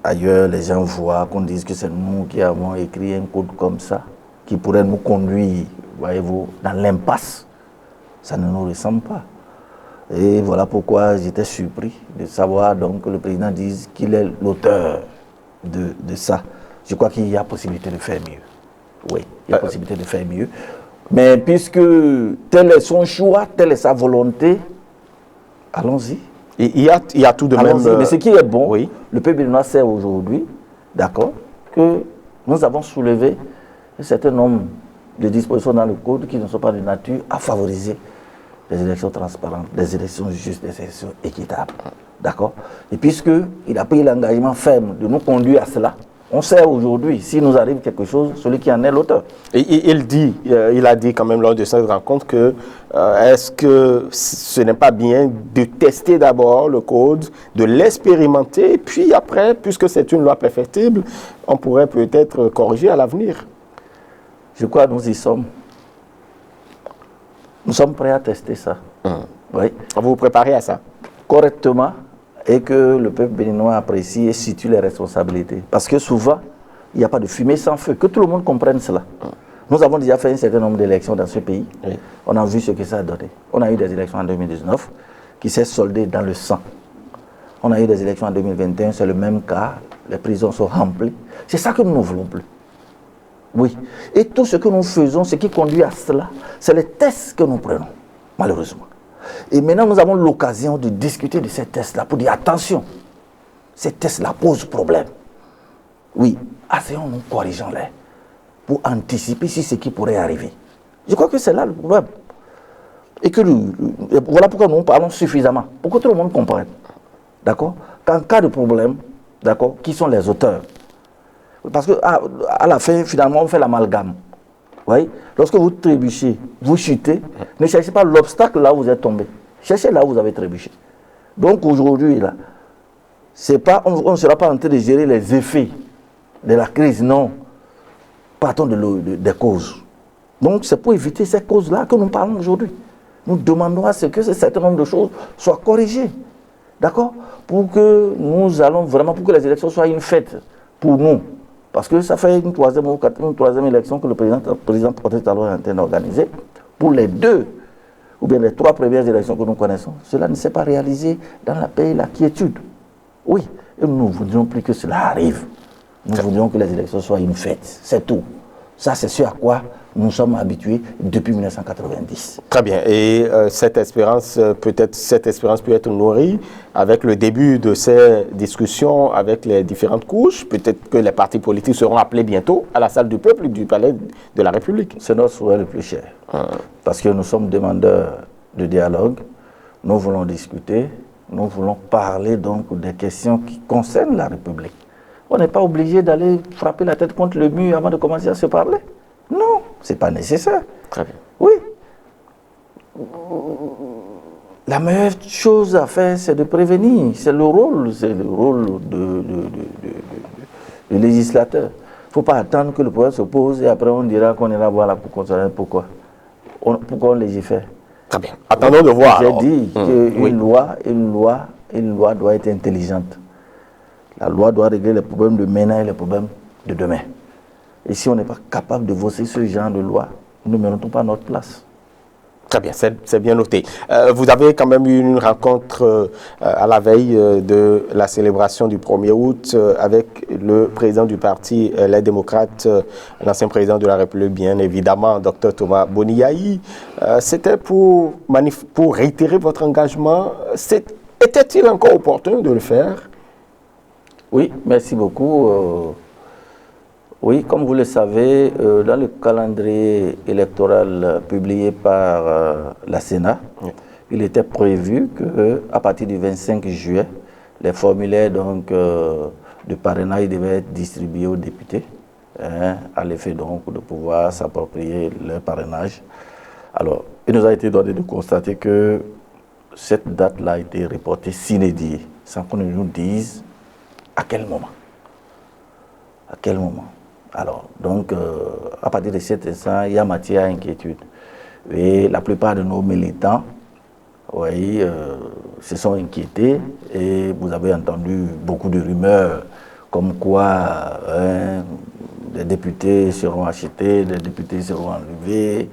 B: ailleurs, les gens voient qu'on dise que c'est nous qui avons écrit un code comme ça, qui pourrait nous conduire, voyez-vous, dans l'impasse. Ça ne nous ressemble pas. Et voilà pourquoi j'étais surpris de savoir donc que le président dise qu'il est l'auteur de ça. Je crois qu'il y a possibilité de faire mieux. Oui, il y a possibilité de faire mieux. Mais puisque tel est son choix, telle est sa volonté, allons-y.
A: Il y a tout de même...
B: Mais ce qui est bon, oui, le peuple béninois sait aujourd'hui, d'accord, que nous avons soulevé un certain nombre de dispositions dans le code qui ne sont pas de nature à favoriser des élections transparentes, des élections justes, des élections équitables. D'accord? Et puisqu'il a pris l'engagement ferme de nous conduire à cela, On sait aujourd'hui, s'il nous arrive quelque chose, celui qui en est l'auteur.
A: Et il a dit quand même lors de cette rencontre que est-ce que ce n'est pas bien de tester d'abord le code, de l'expérimenter, puis après, puisque c'est une loi perfectible, on pourrait peut-être corriger à l'avenir.
B: Je crois que nous y sommes. Nous sommes prêts à tester ça. Oui.
A: Vous vous préparez à ça?
B: Correctement, et que le peuple béninois apprécie et situe les responsabilités. Parce que souvent, il n'y a pas de fumée sans feu. Que tout le monde comprenne cela. Nous avons déjà fait un certain nombre d'élections dans ce pays. Oui. On a vu ce que ça a donné. On a eu des élections en 2019 qui s'est soldées dans le sang. On a eu des élections en 2021, c'est le même cas. Les prisons sont remplies. C'est ça que nous ne voulons plus. Oui. Et tout ce que nous faisons, ce qui conduit à cela, c'est les tests que nous prenons, malheureusement. Et maintenant, nous avons l'occasion de discuter de ces tests-là pour dire attention, ces tests-là posent problème. Oui, asseyons-nous, corrigeons-les pour anticiper si ce qui pourrait arriver. Je crois que c'est là le problème. Et que voilà pourquoi nous parlons suffisamment, pour que tout le monde comprenne. D'accord? Qu'en cas de problème, d'accord, qui sont les auteurs? Parce qu'à la fin, finalement, on fait l'amalgame. Oui? Lorsque vous trébuchez, vous chutez, ne cherchez pas l'obstacle là où vous êtes tombé. Cherchez là où vous avez trébuché. Donc aujourd'hui, là, on ne sera pas en train de gérer les effets de la crise, non. Partons des causes. Donc c'est pour éviter ces causes-là que nous parlons aujourd'hui. Nous demandons à ce que ce certain nombre de choses soient corrigées. D'accord? Pour que nous allons vraiment, pour que les élections soient une fête pour nous. Parce que ça fait une troisième élection que le président Potet-Talon est en train d'organiser. Pour les 2 ou bien les 3 premières élections que nous connaissons, cela ne s'est pas réalisé dans la paix et la quiétude. Oui, et nous ne voudrions plus que cela arrive. Nous voudrions que les élections soient une fête. C'est tout. Ça, c'est ce à quoi nous sommes habitués depuis 1990.
A: Très bien. Et cette espérance peut être nourrie avec le début de ces discussions avec les différentes couches. Peut-être que les partis politiques seront appelés bientôt à la salle du peuple du palais de la République.
B: C'est notre souhait le plus cher. Parce que nous sommes demandeurs de dialogue. Nous voulons discuter. Nous voulons parler donc des questions qui concernent la République. On n'est pas obligé d'aller frapper la tête contre le mur avant de commencer à se parler. Non, ce n'est pas nécessaire.
A: Très bien.
B: Oui. La meilleure chose à faire, c'est de prévenir. C'est le rôle du législateur. Il ne faut pas attendre que le problème se pose et après on dira qu'on ira voir là pour considérer pourquoi. Pourquoi on légifère.
A: Très bien. Attendons de voir.
B: J'ai dit qu'une loi doit être intelligente. La loi doit régler les problèmes de maintenant et les problèmes de demain. Et si on n'est pas capable de voter ce genre de loi, nous ne méritons pas notre place.
A: Très bien, c'est bien noté. Vous avez quand même eu une rencontre à la veille de la célébration du 1er août avec le président du parti Les Démocrates, l'ancien président de la République, bien évidemment, Dr Thomas Boniaï. C'était pour réitérer votre engagement. Était-il encore opportun de le faire?
B: Oui, merci beaucoup. Oui, comme vous le savez, dans le calendrier électoral publié par la Sénat, il était prévu qu'à partir du 25 juillet, les formulaires donc, de parrainage devaient être distribués aux députés, à l'effet donc de pouvoir s'approprier leur parrainage. Alors, il nous a été donné de constater que cette date-là a été reportée sine die, sans qu'on nous dise à quel moment. À quel moment? Alors, donc, à partir de cet instant, il y a matière à inquiétude. Et la plupart de nos militants, oui, se sont inquiétés et vous avez entendu beaucoup de rumeurs comme quoi des députés seront achetés, des députés seront enlevés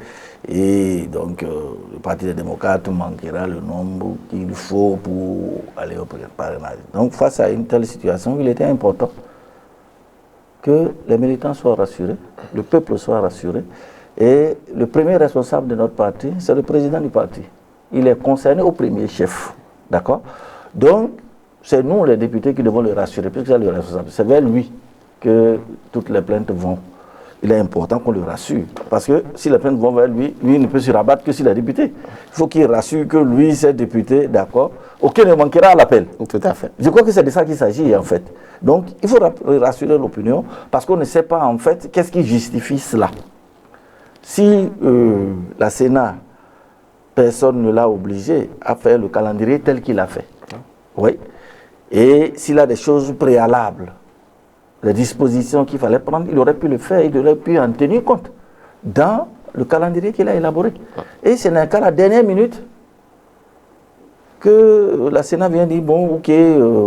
B: et donc le Parti des démocrates manquera le nombre qu'il faut pour aller au parrainage. Donc, face à une telle situation, il était important que les militants soient rassurés, le peuple soit rassuré. Et le premier responsable de notre parti, c'est le président du parti. Il est concerné au premier chef. D'accord? Donc, c'est nous, les députés, qui devons le rassurer, puisque c'est le responsable. C'est vers lui que toutes les plaintes vont. il est important qu'on le rassure. Parce que si les plaintes vont vers lui, lui ne peut se rabattre que s'il est député. Il faut qu'il rassure que lui, c'est député, d'accord, aucun ne manquera à l'appel.
A: Tout à fait.
B: Je crois que c'est de ça qu'il s'agit, en fait. Donc, il faut rassurer l'opinion, parce qu'on ne sait pas, en fait, qu'est-ce qui justifie cela. Si la Sénat, personne ne l'a obligé à faire le calendrier tel qu'il a fait. Oui. Et s'il a des choses préalables, les dispositions qu'il fallait prendre, il aurait pu le faire, il aurait pu en tenir compte dans le calendrier qu'il a élaboré. Et ce n'est qu'à la dernière minute que la Sénat vient dire, bon, ok,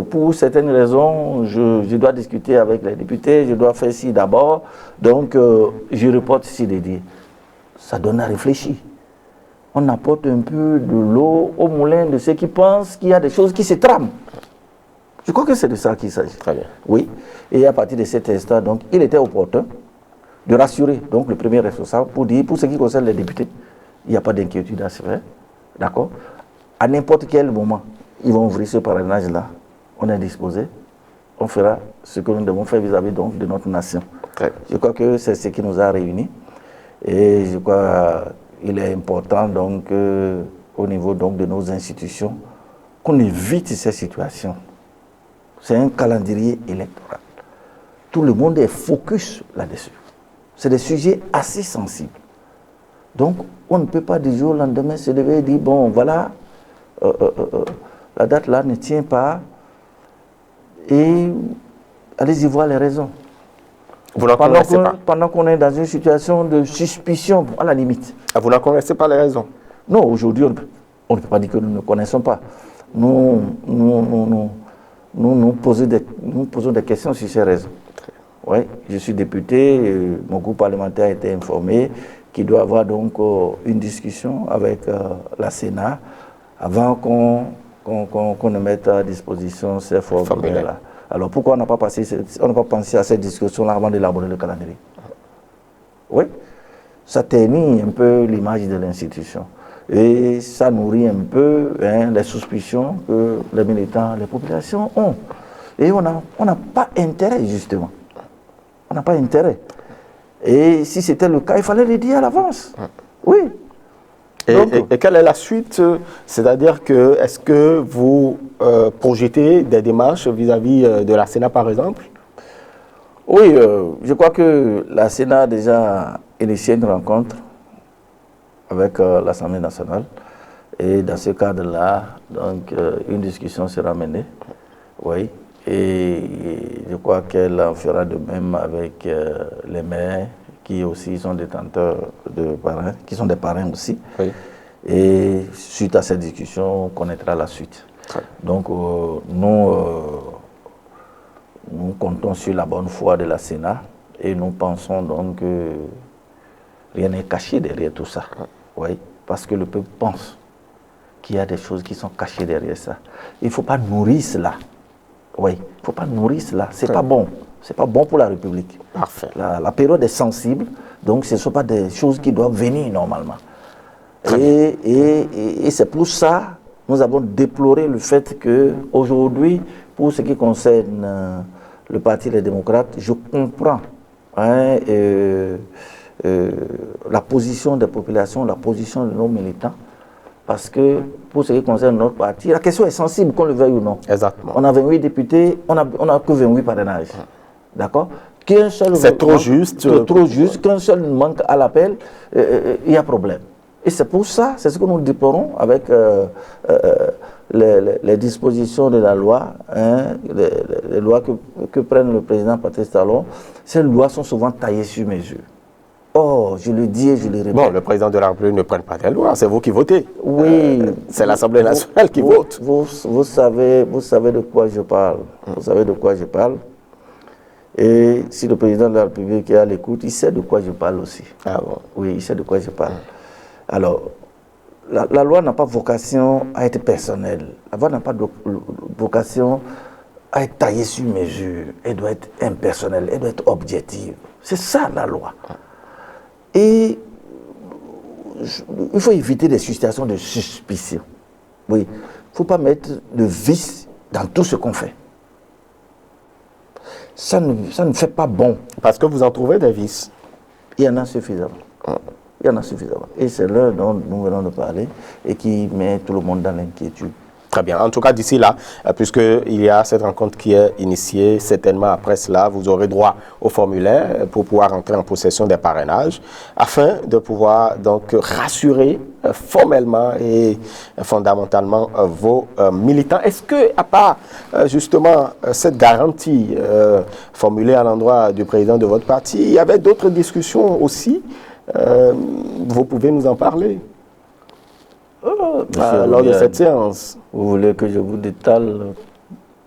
B: pour certaines raisons, je dois discuter avec les députés, je dois faire ci d'abord, donc je reporte ci dédié. Ça donne à réfléchir. On apporte un peu de l'eau au moulin de ceux qui pensent qu'il y a des choses qui se trament. Je crois que c'est de ça qu'il s'agit.
A: Très bien.
B: Oui. Et à partir de cet instant, donc, il était opportun de rassurer donc, le premier responsable pour dire, pour ce qui concerne les députés, il n'y a pas d'inquiétude à se faire. D'accord? À n'importe quel moment, ils vont ouvrir ce parrainage-là. On est disposé. On fera ce que nous devons faire vis-à-vis donc, de notre nation.
A: Très bien.
B: Je crois que c'est ce qui nous a réunis. Et je crois qu'il est important donc, au niveau donc, de nos institutions qu'on évite ces situations. C'est un calendrier électoral. Tout le monde est focus là-dessus. C'est des sujets assez sensibles. Donc, on ne peut pas du jour au lendemain se lever et dire, bon, voilà, la date là ne tient pas, et allez-y voir les raisons.
A: Vous n'en connaissez pas?
B: Pendant qu'on est dans une situation de suspicion, à la limite.
A: Ah, vous n'en connaissez pas les raisons?
B: Non, aujourd'hui, on ne peut pas dire que nous ne connaissons pas. Nous posons des questions sur ces raisons. Oui, je suis député, mon groupe parlementaire a été informé qu'il doit y avoir donc une discussion avec la Sénat avant qu'on ne mette à disposition ces formulaires-là. Alors pourquoi on n'a pas pensé à cette discussion-là avant d'élaborer le calendrier? Oui, ça ternit un peu l'image de l'institution. Et ça nourrit un peu les suspicions que les militants, les populations ont. Et on n'a pas intérêt, justement. On n'a pas intérêt. Et si c'était le cas, il fallait le dire à l'avance. Oui.
A: Et quelle est la suite? C'est-à-dire que, est-ce que vous projetez des démarches vis-à-vis de la Sénat, par exemple?
B: Oui, je crois que la Sénat a déjà initié une rencontre avec l'Assemblée nationale. Et dans ce cadre-là, donc, une discussion sera menée. Oui. Et je crois qu'elle en fera de même avec les maires qui aussi sont détenteurs de parrains, qui sont des parrains aussi. Oui. Et suite à cette discussion, on connaîtra la suite. Donc, nous comptons sur la bonne foi de la Sénat et nous pensons donc que rien n'est caché derrière tout ça. Oui, parce que le peuple pense qu'il y a des choses qui sont cachées derrière ça. Il ne faut pas nourrir cela. Oui, il ne faut pas nourrir cela. Ce n'est pas bon. Ce n'est pas bon pour la République.
A: Parfait.
B: La période est sensible, donc ce ne sont pas des choses qui doivent venir normalement. Et c'est pour ça nous avons déploré le fait qu'aujourd'hui, pour ce qui concerne le Parti des démocrates, je comprends la position des populations, la position de nos militants, parce que pour ce qui concerne notre parti, la question est sensible, qu'on le veuille ou non.
A: Exactement.
B: On a 28 députés, on n'a que 28 parrainages. D'accord?
A: C'est trop juste.
B: Trop juste, qu'un seul manque à l'appel, il y a problème. Et c'est pour ça, c'est ce que nous déplorons avec les dispositions de la loi, les lois que prenne le président Patrice Talon. Ces lois sont souvent taillées sur mesure. Oh, je le dis et je le répète.
A: Bon, le président de la République ne prenne pas des lois, c'est vous qui votez.
B: Oui.
A: C'est l'Assemblée nationale qui vote.
B: Vous savez de quoi je parle. Vous savez de quoi je parle. Et si le président de la République est à l'écoute, il sait de quoi je parle aussi.
A: Ah bon?
B: Oui, il sait de quoi je parle. Alors, la loi n'a pas vocation à être personnelle. La loi n'a pas vocation à être taillée sur mesure. Elle doit être impersonnelle, elle doit être objective. C'est ça la loi. Et il faut éviter des situations de suspicion. Oui, il ne faut pas mettre de vice dans tout ce qu'on fait. Ça ne fait pas bon.
A: Parce que vous en trouvez des vices.
B: Il y en a suffisamment. Il y en a suffisamment. Et c'est l'heure dont nous venons de parler et qui met tout le monde dans l'inquiétude.
A: Très bien. En tout cas, d'ici là, puisqu'il y a cette rencontre qui est initiée, certainement après cela, vous aurez droit au formulaire pour pouvoir entrer en possession des parrainages, afin de pouvoir donc rassurer formellement et fondamentalement vos militants. Est-ce que, à part justement cette garantie formulée à l'endroit du président de votre parti, il y avait d'autres discussions aussi? Vous pouvez nous en parler lors de cette séance.
B: Vous voulez que je vous détale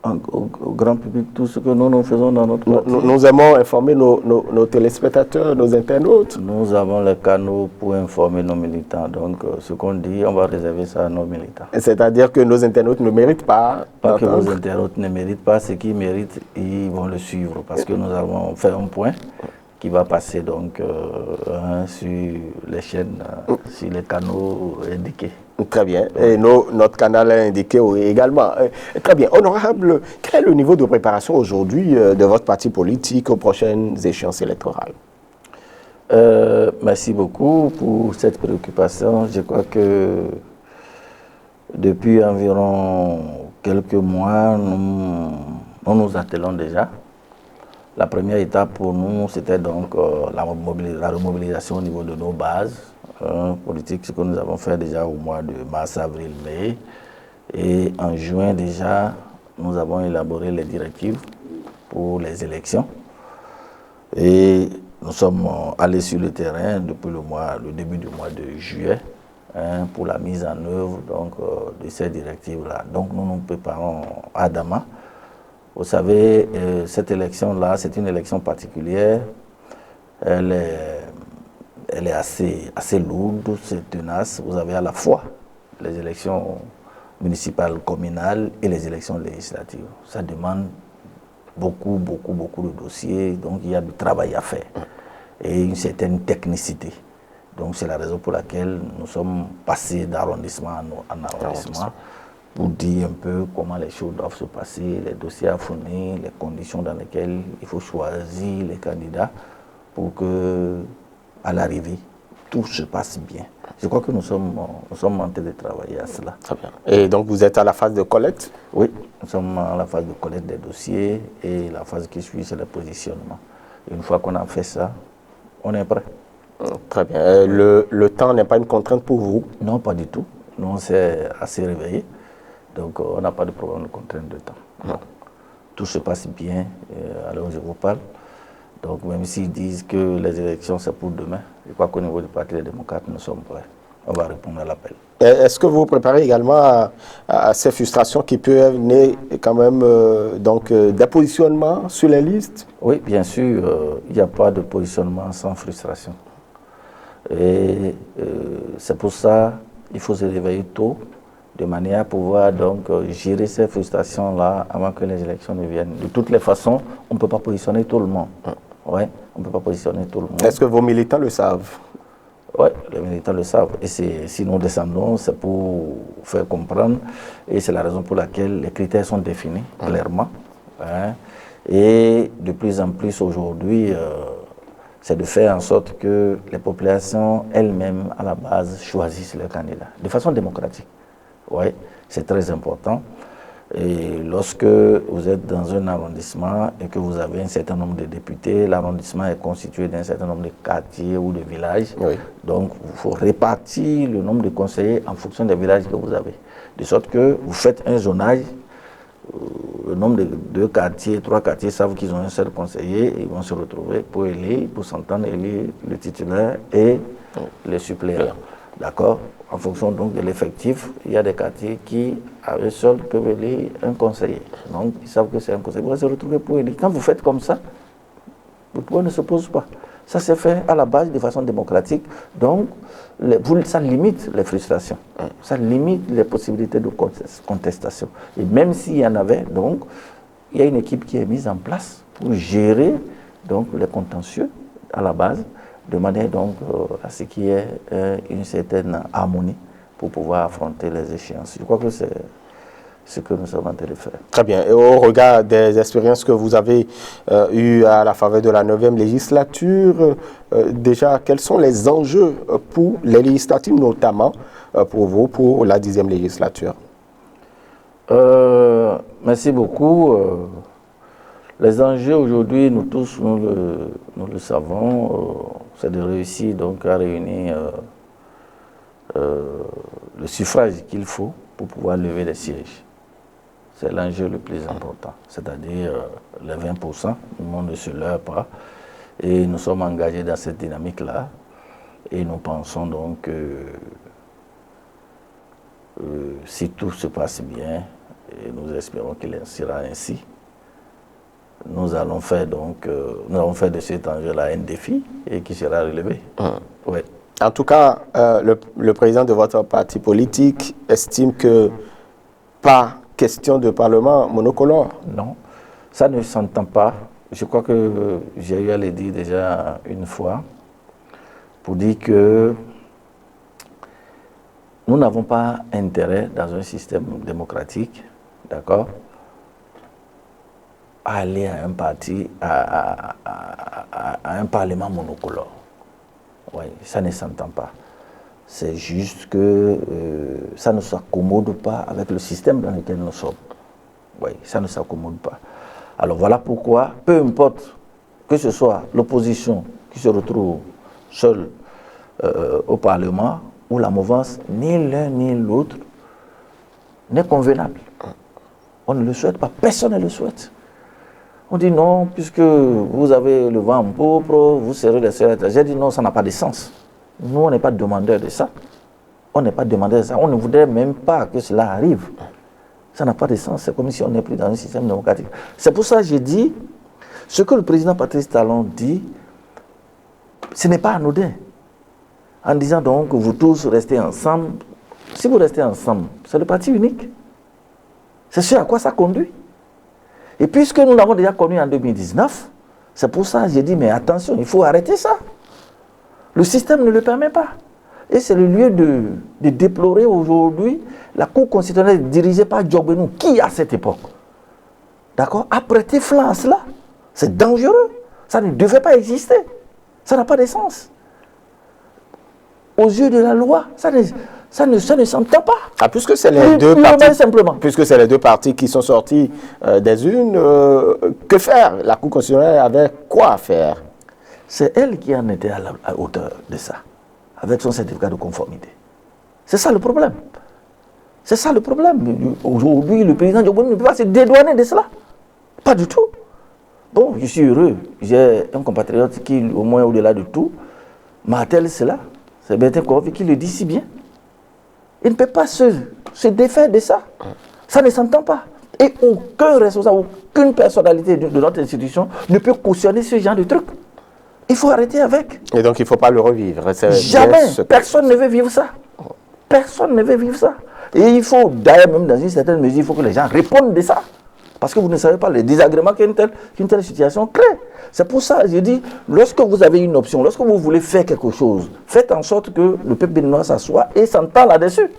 B: au grand public tout ce que nous faisons dans notre parti?
A: Nous aimons informer nos téléspectateurs, nos internautes.
B: Nous avons les canaux pour informer nos militants. Donc, ce qu'on dit, on va réserver ça à nos militants.
A: C'est-à-dire que nos internautes ne méritent pas.
B: Pas que nos internautes ne méritent pas. Ce qu'ils méritent, ils vont le suivre. Parce que nous avons fait un point qui va passer donc sur les chaînes, sur les canaux indiqués.
A: Très bien. Et notre canal est indiqué également. Très bien. Honorable, quel est le niveau de préparation aujourd'hui de votre parti politique aux prochaines échéances électorales?
B: Merci beaucoup pour cette préoccupation. Je crois que depuis environ quelques mois, nous nous attelons déjà. La première étape pour nous, c'était donc la remobilisation au niveau de nos bases politiques, ce que nous avons fait déjà au mois de mars, avril, mai. Et en juin déjà, nous avons élaboré les directives pour les élections. Et nous sommes allés sur le terrain depuis le début du mois de juillet pour la mise en œuvre donc, de ces directives-là. Donc nous nous préparons ardemment. Vous savez, cette élection-là, c'est une élection particulière. Elle est assez lourde, c'est tenace. Vous avez à la fois les élections municipales, communales et les élections législatives. Ça demande beaucoup de dossiers, donc il y a du travail à faire et une certaine technicité. Donc c'est la raison pour laquelle nous sommes passés d'arrondissement en arrondissement pour dire un peu comment les choses doivent se passer, les dossiers à fournir, les conditions dans lesquelles il faut choisir les candidats pour que, à l'arrivée, tout se passe bien. Je crois que nous sommes en train de travailler à cela.
A: Très bien. Et donc vous êtes à la phase de collecte?
B: Oui, nous sommes à la phase de collecte des dossiers et la phase qui suit, c'est le positionnement. Et une fois qu'on a fait ça, on est prêt.
A: Très bien. Le temps n'est pas une contrainte pour vous?
B: Non, pas du tout. Nous, on s'est assez réveillés. Donc, on n'a pas de problème de contrainte de temps. Non. Tout se passe bien à l'heure où je vous parle. Donc, même s'ils disent que les élections, c'est pour demain, je crois qu'au niveau du Parti des démocrates, nous sommes prêts. On va répondre à l'appel.
A: Est-ce que vous vous préparez également à ces frustrations qui peuvent naître quand même des positionnements sur les listes?
B: Oui, bien sûr. Il n'y a pas de positionnement sans frustration. Et c'est pour ça qu'il faut se réveiller tôt, de manière à pouvoir donc gérer ces frustrations-là avant que les élections ne viennent. De toutes les façons, on ne peut pas positionner tout le monde. Ouais, on ne peut pas positionner tout le monde.
A: Est-ce que vos militants le savent?
B: Oui, les militants le savent. Et si nous descendons, c'est pour faire comprendre. Et c'est la raison pour laquelle les critères sont définis clairement. Hein. Et de plus en plus aujourd'hui, c'est de faire en sorte que les populations elles-mêmes, à la base, choisissent leurs candidats de façon démocratique. Oui, c'est très important. Et lorsque vous êtes dans un arrondissement et que vous avez un certain nombre de députés, l'arrondissement est constitué d'un certain nombre de quartiers ou de villages. Oui. Donc, il faut répartir le nombre de conseillers en fonction des villages que vous avez. De sorte que vous faites un zonage, le nombre de 2 quartiers, 3 quartiers savent qu'ils ont un seul conseiller et ils vont se retrouver pour élire, pour s'entendre, élire le titulaire et les suppléants. D'accord? En fonction donc de l'effectif, il y a des quartiers qui, à eux seuls, peuvent élire un conseiller. Donc, ils savent que c'est un conseiller. Vous allez se retrouver pour élire. Quand vous faites comme ça, le pouvoir ne se pose pas. Ça s'est fait à la base de façon démocratique. Donc, ça limite les frustrations. Ça limite les possibilités de contestation. Et même s'il y en avait, donc, il y a une équipe qui est mise en place pour gérer donc, les contentieux à la base, de manière donc à ce qu'il y ait une certaine harmonie pour pouvoir affronter les échéances. Je crois que ce que nous sommes en train de faire.
A: Très bien. Et au regard des expériences que vous avez eues à la faveur de la 9e législature, déjà, quels sont les enjeux pour les législatives, notamment pour vous, pour la 10e législature?
B: Merci beaucoup. Les enjeux aujourd'hui, nous tous, nous le savons, c'est de réussir donc à réunir le suffrage qu'il faut pour pouvoir lever les sièges. C'est l'enjeu le plus important, c'est-à-dire les 20%, nous ne se leurre pas. Et nous sommes engagés dans cette dynamique-là. Et nous pensons donc que si tout se passe bien, et nous espérons qu'il en sera ainsi, nous allons faire de cet enjeu-là un défi et qui sera relevé. Ouais.
A: En tout cas, le président de votre parti politique estime que pas question de parlement monocolore.
B: Non, ça ne s'entend pas. Je crois que j'ai eu à le dire déjà une fois pour dire que nous n'avons pas intérêt dans un système démocratique, d'accord, à aller à un parti, à un parlement monocolore. Oui, ça ne s'entend pas. C'est juste que ça ne s'accommode pas avec le système dans lequel nous sommes. Oui, ça ne s'accommode pas. Alors voilà pourquoi, peu importe que ce soit l'opposition qui se retrouve seule au Parlement, ou la mouvance, ni l'un ni l'autre n'est convenable. On ne le souhaite pas, personne ne le souhaite. On dit non, puisque vous avez le vent en poupe, vous serez les secrétaires. J'ai dit non, ça n'a pas de sens. Nous, on n'est pas demandeurs de ça. On n'est pas demandeurs de ça. On ne voudrait même pas que cela arrive. Ça n'a pas de sens. C'est comme si on n'est plus dans un système démocratique. C'est pour ça que j'ai dit, ce que le président Patrice Talon dit, ce n'est pas anodin. En disant donc que vous tous restez ensemble. Si vous restez ensemble, c'est le parti unique. C'est ce à quoi ça conduit. Et puisque nous l'avons déjà connu en 2019, c'est pour ça que j'ai dit, mais attention, il faut arrêter ça. Le système ne le permet pas. Et c'est le lieu de déplorer aujourd'hui la Cour constitutionnelle dirigée par Djogbenou, qui à cette époque, d'accord, a prêté flanc à cela. C'est dangereux. Ça ne devait pas exister. Ça n'a pas de sens. Aux yeux de la loi, ça ne s'entend pas.
A: Ah, puisque c'est les deux partis,
B: simplement.
A: Puisque c'est les deux partis qui sont sortis des urnes, que faire? La Cour constitutionnelle avait quoi à faire?
B: C'est elle qui en était à la hauteur de ça, avec son certificat de conformité. C'est ça le problème. C'est ça le problème. Aujourd'hui, le président Djogbenou ne peut pas se dédouaner de cela. Pas du tout. Bon, je suis heureux. J'ai un compatriote qui, au moins au-delà de tout, m'attelle cela. C'est Bertin Korovi qui le dit si bien. Il ne peut pas se défaire de ça. Ça ne s'entend pas. Et aucun responsable, aucune personnalité de notre institution ne peut cautionner ce genre de truc. Il faut arrêter avec.
A: Et donc il ne faut pas le revivre.
B: Jamais. Personne ne veut vivre ça. Personne ne veut vivre ça. Et il faut, d'ailleurs, même dans une certaine mesure, il faut que les gens répondent de ça. Parce que vous ne savez pas les désagréments qu'une telle situation crée. C'est pour ça que je dis, lorsque vous avez une option, lorsque vous voulez faire quelque chose, faites en sorte que le peuple béninois s'assoie et s'entend là-dessus.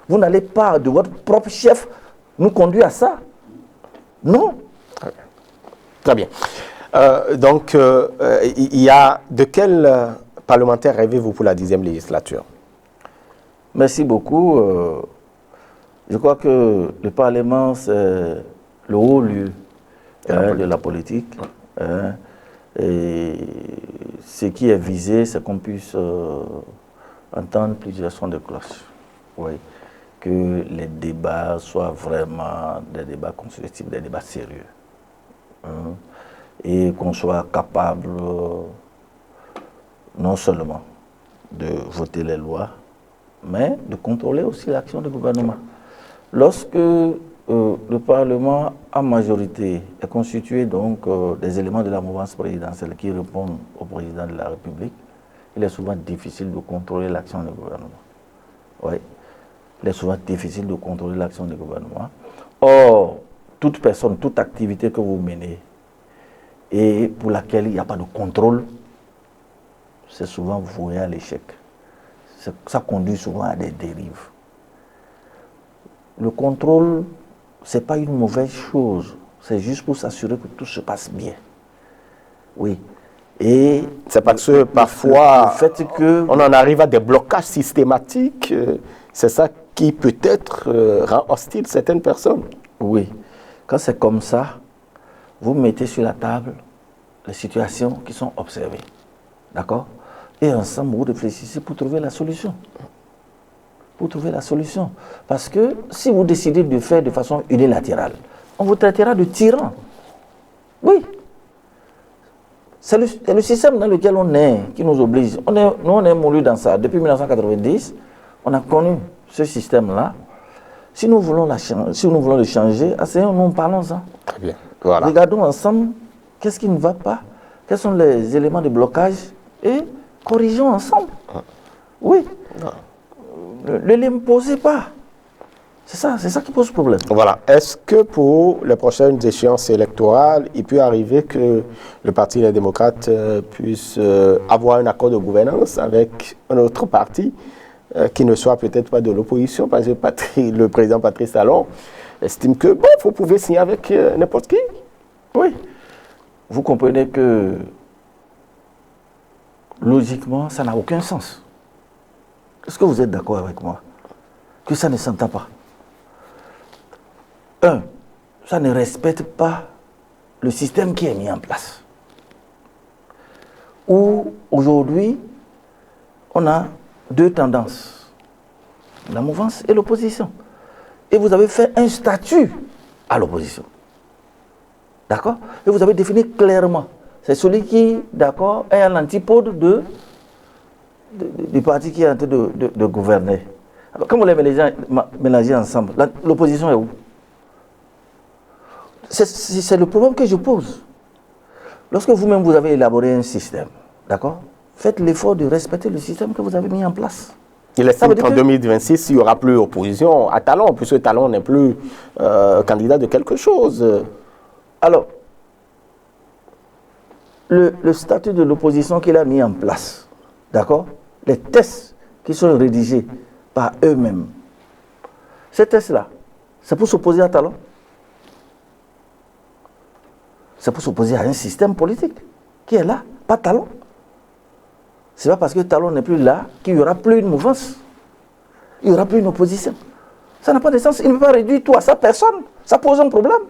B: Vous n'allez pas, de votre propre chef, nous conduire à ça. Non.
A: Très bien. Donc, il y a de quel parlementaire rêvez-vous pour la 10e législature?
B: Merci beaucoup. Je crois que le Parlement, c'est le haut lieu de la politique. Et ce qui est visé, c'est qu'on puisse entendre plusieurs sons de cloche. Oui. Que les débats soient vraiment des débats constructifs, des débats sérieux. Et qu'on soit capable non seulement de voter les lois, mais de contrôler aussi l'action du gouvernement. Lorsque le Parlement, en majorité, est constitué donc des éléments de la mouvance présidentielle qui répondent au président de la République, il est souvent difficile de contrôler l'action du gouvernement. Oui, il est souvent difficile de contrôler l'action du gouvernement. Or, toute personne, toute activité que vous menez et pour laquelle il n'y a pas de contrôle, c'est souvent voué à l'échec. Ça conduit souvent à des dérives. Le contrôle ce n'est pas une mauvaise chose. C'est juste pour s'assurer que tout se passe bien. Oui. Et
A: c'est parce que parfois,
B: le fait que
A: on en arrive à des blocages systématiques. C'est ça qui peut-être rend hostile certaines personnes.
B: Oui. Quand c'est comme ça, vous mettez sur la table les situations qui sont observées. D'accord? Et ensemble, vous réfléchissez pour trouver la solution. Pour trouver la solution. Parce que si vous décidez de faire de façon unilatérale, on vous traitera de tyran. Oui. C'est le système dans lequel on est qui nous oblige. Nous, on est moulus dans ça. Depuis 1990, on a connu ce système-là. Si nous voulons le changer, asseyons-nous, parlons-en.
A: Très bien. Voilà.
B: Regardons ensemble qu'est-ce qui ne va pas, quels sont les éléments de blocage et corrigeons ensemble. Oui. Ne l'imposez pas. C'est ça qui pose problème.
A: Voilà. Est-ce que pour les prochaines échéances électorales, il peut arriver que le Parti des démocrates puisse avoir un accord de gouvernance avec un autre parti qui ne soit peut-être pas de l'opposition? Parce que le président Patrice Talon estime que, bon, vous pouvez signer avec n'importe qui.
B: Oui. Vous comprenez que, logiquement, ça n'a aucun sens. Est-ce que vous êtes d'accord avec moi? Que ça ne s'entend pas. Ça ne respecte pas le système qui est mis en place. Où, aujourd'hui, on a deux tendances. La mouvance et l'opposition. Et vous avez fait un statut à l'opposition. D'accord? Et vous avez défini clairement. C'est celui qui, d'accord, est à l'antipode du parti qui est en train de gouverner. Alors, quand vous les mélangez ensemble, l'opposition est où? C'est le problème que je pose. Lorsque vous-même vous avez élaboré un système, d'accord? Faites l'effort de respecter le système que vous avez mis en place.
A: Il estime qu'en 2026, il n'y aura plus opposition à Talon, puisque Talon n'est plus candidat de quelque chose.
B: Alors, le statut de l'opposition qu'il a mis en place, d'accord? Les tests qui sont rédigés par eux-mêmes, ces tests-là, c'est pour s'opposer à Talon. C'est pour s'opposer à un système politique qui est là, pas Talon. Ce n'est pas parce que Talon n'est plus là qu'il n'y aura plus une mouvance. Il n'y aura plus une opposition. Ça n'a pas de sens. Il ne peut pas réduire tout à sa personne. Ça pose un problème.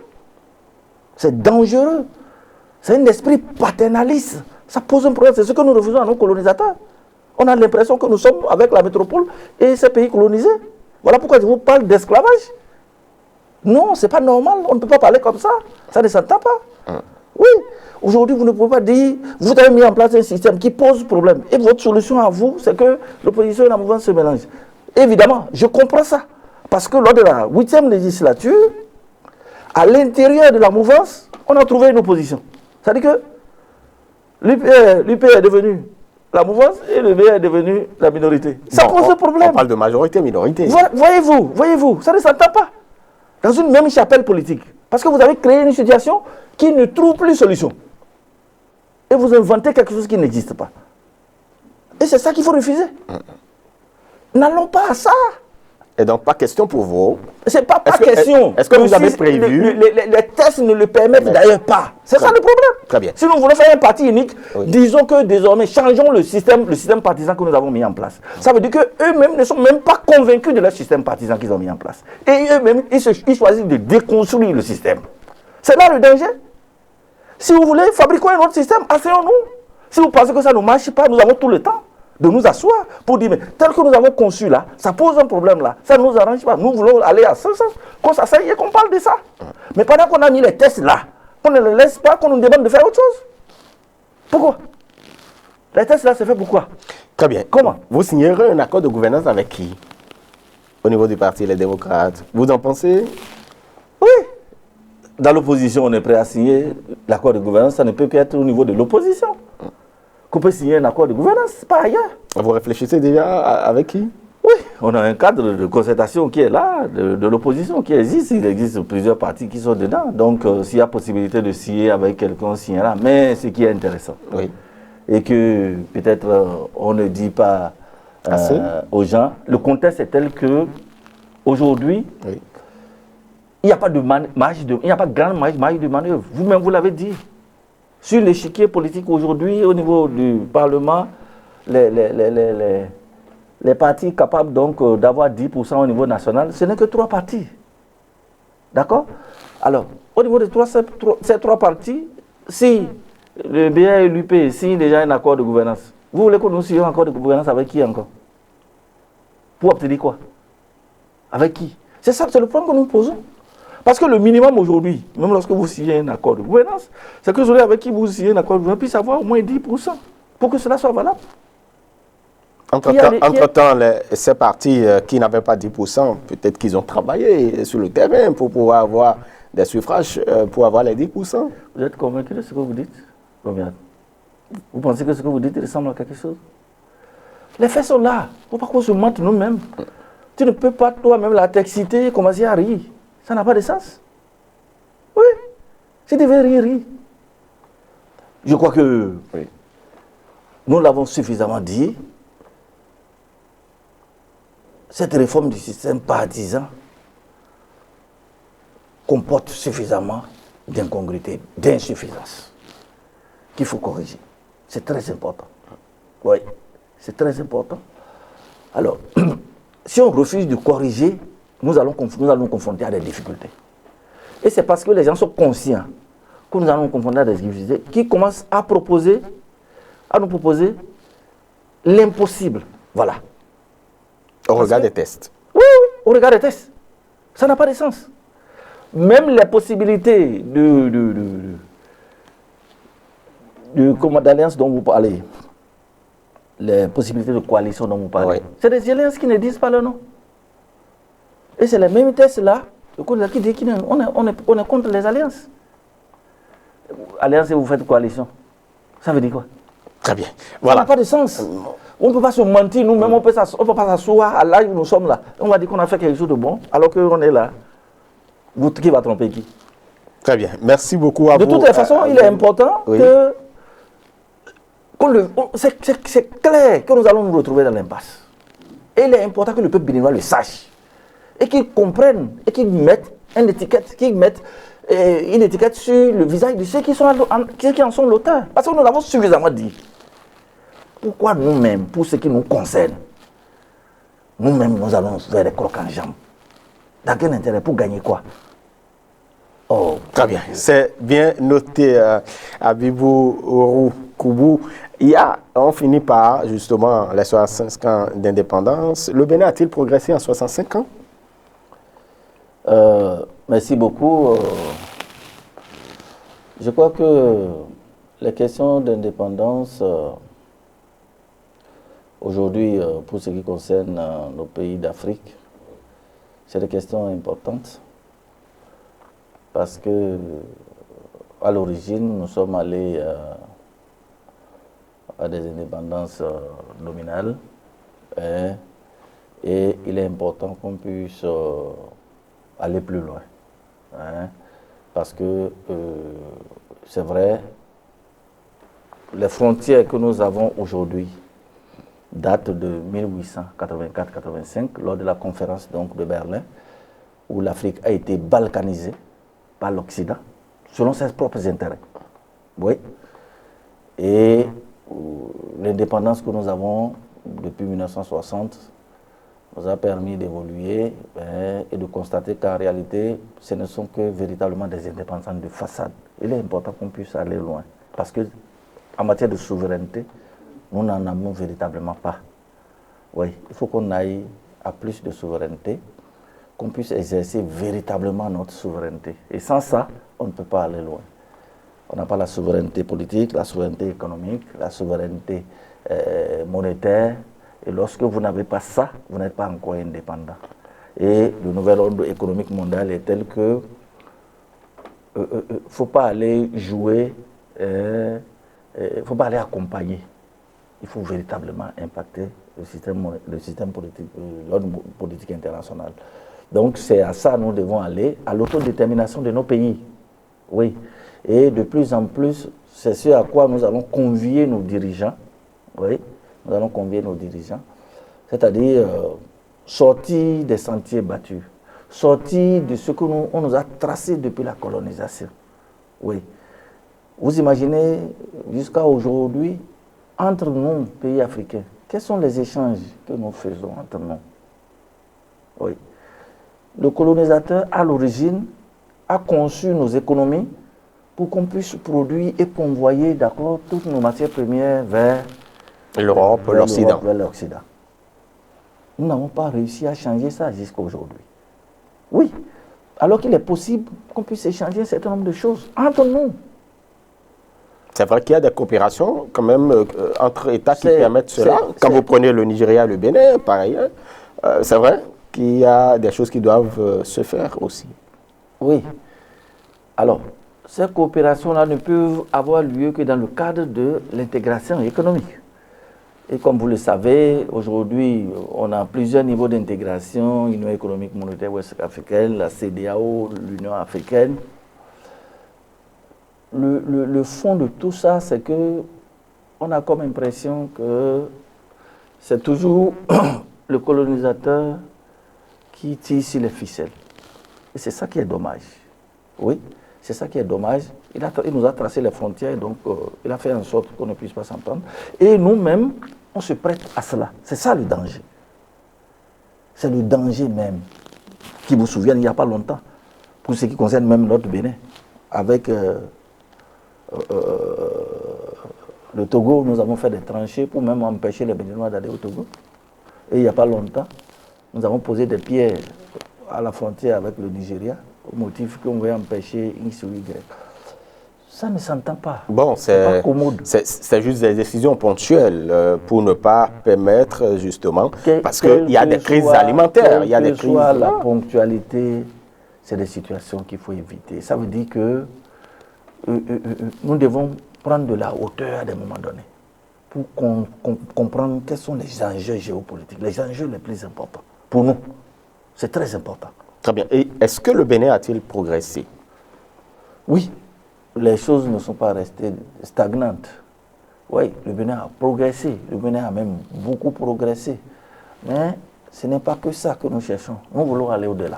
B: C'est dangereux. C'est un esprit paternaliste. Ça pose un problème. C'est ce que nous refusons à nos colonisateurs. On a l'impression que nous sommes avec la métropole et ces pays colonisés. Voilà pourquoi je vous parle d'esclavage. Non, ce n'est pas normal. On ne peut pas parler comme ça. Ça ne s'entend pas. Oui. Aujourd'hui, vous ne pouvez pas dire, vous avez mis en place un système qui pose problème. Et votre solution à vous, c'est que l'opposition et la mouvance se mélangent. Évidemment, je comprends ça. Parce que lors de la 8e législature, à l'intérieur de la mouvance, on a trouvé une opposition. C'est-à-dire que l'UP est devenu la mouvance et le BR est devenu la minorité. Ça pose un problème.
A: On parle de majorité-minorité.
B: Voyez-vous, ça ne s'entend pas. Dans une même chapelle politique. Parce que vous avez créé une situation qui ne trouve plus de solution. Et vous inventez quelque chose qui n'existe pas. Et c'est ça qu'il faut refuser. N'allons pas à ça.
A: Et donc, pas question pour vous.
B: C'est pas question.
A: Est-ce que vous avez prévu...
B: Les tests ne le permettent d'ailleurs pas. C'est ça le problème.
A: Très bien.
B: Si nous voulons faire un parti unique, disons que désormais, changeons le système partisan que nous avons mis en place. Ça veut dire qu'eux-mêmes ne sont même pas convaincus de leur système partisan qu'ils ont mis en place. Et eux-mêmes, ils choisissent de déconstruire le système. C'est là le danger. Si vous voulez, fabriquons un autre système, asseyons-nous. Si vous pensez que ça ne marche pas, nous avons tout le temps de nous asseoir pour dire, mais tel que nous avons conçu là, ça pose un problème là, ça ne nous arrange pas. Nous voulons aller à ce sens, qu'on s'asseye et qu'on parle de ça. Mais pendant qu'on a mis les tests là, qu'on ne les laisse pas, qu'on nous demande de faire autre chose. Pourquoi? Les tests là, c'est fait pourquoi?
A: Très bien.
B: Comment?
A: Vous signerez un accord de gouvernance avec qui? Au niveau du Parti Les Démocrates. Vous en pensez?
B: Oui. Dans l'opposition, on est prêt à signer l'accord de gouvernance, ça ne peut qu'être au niveau de l'opposition. Qu'on peut signer un accord de gouvernance, pas ailleurs.
A: Vous réfléchissez déjà avec qui?
B: Oui, on a un cadre de concertation qui est là, de l'opposition qui existe. Il existe plusieurs partis qui sont dedans. Donc, s'il y a possibilité de signer avec quelqu'un, on signera. Mais ce qui est intéressant, et que peut-être on ne dit pas aux gens, le contexte est tel que aujourd'hui, il n'y a pas de marge de, il n'y a pas de grande marge de manœuvre. Vous-même, vous l'avez dit. Sur l'échiquier politique aujourd'hui, au niveau du Parlement, les partis capables donc d'avoir 10% au niveau national, ce n'est que 3 partis. D'accord? Alors, au niveau de ces 3 partis, si le BA et l'UP signent déjà un accord de gouvernance, vous voulez que nous signions un accord de gouvernance avec qui encore? Pour obtenir quoi? Avec qui? C'est ça, c'est le problème que nous posons. Parce que le minimum aujourd'hui, même lorsque vous signez un accord de gouvernance, c'est que celui avec qui vous signez un accord de gouvernance puisse avoir au moins 10% pour que cela soit valable.
A: Entre-temps, ces partis qui n'avaient pas 10%, peut-être qu'ils ont travaillé sur le terrain pour pouvoir avoir des suffrages, pour avoir les 10%.
B: Vous êtes convaincu de ce que vous dites, Romial? Vous pensez que ce que vous dites ressemble à quelque chose? Les faits sont là. Il ne faut pas qu'on se mente nous-mêmes. Tu ne peux pas toi-même la t'exciter et commencer à rire. Ça n'a pas de sens. Oui. Tu devais rire. Je crois que oui, nous l'avons suffisamment dit. Cette réforme du système partisan comporte suffisamment d'incongruité, d'insuffisance qu'il faut corriger. C'est très important. Oui, c'est très important. Alors, si on refuse de corriger, nous allons nous confronter à des difficultés. Et c'est parce que les gens sont conscients que nous allons nous confronter à des difficultés qui commencent à nous proposer l'impossible. Voilà.
A: Au regard des tests.
B: Oui, au regard des tests. Ça n'a pas de sens. Même les possibilités d'alliance dont vous parlez, les possibilités de coalition dont vous parlez, oui, c'est des alliances qui ne disent pas leur nom. Et c'est les mêmes tests-là qui disent qu'on est contre les alliances. Alliance et vous faites coalition. Ça veut dire quoi?
A: Très bien. Voilà.
B: Ça n'a pas de sens. On ne peut pas se mentir nous-mêmes, on ne peut pas s'asseoir à l'âge où nous sommes là. On va dire qu'on a fait quelque chose de bon, alors qu'on est là. Qui va tromper qui?
A: Très bien. Merci beaucoup à vous.
B: De toutes les façons, il est important oui, que... c'est clair que nous allons nous retrouver dans l'impasse. Et il est important que le peuple béninois le sache. Et qu'il comprenne, et qu'il mette une étiquette, sur le visage de ceux qui en sont l'auteur. Parce que nous l'avons suffisamment dit. Pourquoi nous-mêmes, pour ce qui nous concerne, nous-mêmes, nous allons faire des crocs en jambes? Dans quel intérêt? Pour gagner quoi?
A: Oh, très bien. C'est bien noté, Abibou Koubou. On finit par, justement, les 65 ans d'indépendance. Le Bénin a-t-il progressé en 65 ans?
B: Merci beaucoup. Je crois que les questions d'indépendance, aujourd'hui, pour ce qui concerne nos pays d'Afrique, c'est des questions importantes parce que, à l'origine, nous sommes allés à des indépendances nominales et il est important qu'on puisse aller plus loin. Parce que c'est vrai, les frontières que nous avons aujourd'hui datent de 1884-85, lors de la conférence donc, de Berlin, où l'Afrique a été balkanisée par l'Occident, selon ses propres intérêts. Oui. Et l'indépendance que nous avons depuis 1960 nous a permis d'évoluer et de constater qu'en réalité, ce ne sont que véritablement des indépendances de façade. Il est important qu'on puisse aller loin, parce que en matière de souveraineté, nous n'en avons véritablement pas. Oui, il faut qu'on aille à plus de souveraineté, qu'on puisse exercer véritablement notre souveraineté. Et sans ça, on ne peut pas aller loin. On n'a pas la souveraineté politique, la souveraineté économique, la souveraineté monétaire. Et lorsque vous n'avez pas ça, vous n'êtes pas encore indépendant. Et le nouvel ordre économique mondial est tel que il ne faut pas aller jouer, il ne faut pas aller accompagner. Il faut véritablement impacter le système politique, l'ordre politique international. Donc c'est à ça que nous devons aller, à l'autodétermination de nos pays. Oui. Et de plus en plus, c'est ce à quoi nous allons convier nos dirigeants. Oui. Nous allons convier nos dirigeants, c'est-à-dire sortir des sentiers battus, sortir de ce que on nous a tracé depuis la colonisation. Oui. Vous imaginez, jusqu'à aujourd'hui, entre nous, pays africains, quels sont les échanges que nous faisons entre nous? Oui. Le colonisateur, à l'origine, a conçu nos économies pour qu'on puisse produire et convoyer, d'accord, toutes nos matières premières vers
A: l'Europe, l'Occident.
B: Vers l'Occident. Nous n'avons pas réussi à changer ça jusqu'à aujourd'hui. Oui, alors qu'il est possible qu'on puisse échanger un certain nombre de choses entre nous.
A: C'est vrai qu'il y a des coopérations quand même entre États qui permettent cela. Quand vous prenez le Nigeria et le Bénin, pareil, c'est vrai qu'il y a des choses qui doivent se faire aussi.
B: Oui. Alors, ces coopérations-là ne peuvent avoir lieu que dans le cadre de l'intégration économique. Et comme vous le savez, aujourd'hui, on a plusieurs niveaux d'intégration, l'Union économique monétaire ouest-africaine, la CEDEAO, l'Union africaine. Le fond de tout ça, c'est que on a comme impression que c'est toujours le colonisateur qui tire sur les ficelles. Et c'est ça qui est dommage. Oui, c'est ça qui est dommage. Il nous a tracé les frontières, donc il a fait en sorte qu'on ne puisse pas s'entendre. Et nous-mêmes, on se prête à cela. C'est ça le danger. C'est le danger même. Qui vous souvient, il n'y a pas longtemps, pour ce qui concerne même notre Bénin, avec le Togo, nous avons fait des tranchées pour même empêcher les Béninois d'aller au Togo. Et il n'y a pas longtemps, nous avons posé des pierres à la frontière avec le Nigeria, au motif qu'on voulait empêcher X ou Y. Ça ne s'entend pas.
A: Bon, c'est juste des décisions ponctuelles pour ne pas permettre justement, parce qu'il y a des crises alimentaires. Il y a des crises.
B: La ponctualité, c'est des situations qu'il faut éviter. Ça veut dire que nous devons prendre de la hauteur à des moments donnés pour comprendre quels sont les enjeux géopolitiques, les enjeux les plus importants. Pour nous, c'est très important.
A: Très bien. Et est-ce que le Bénin a-t-il progressé?
B: Oui, les choses ne sont pas restées stagnantes. Oui, le Bénin a progressé, le Bénin a même beaucoup progressé. Mais ce n'est pas que ça que nous cherchons. Nous voulons aller au-delà.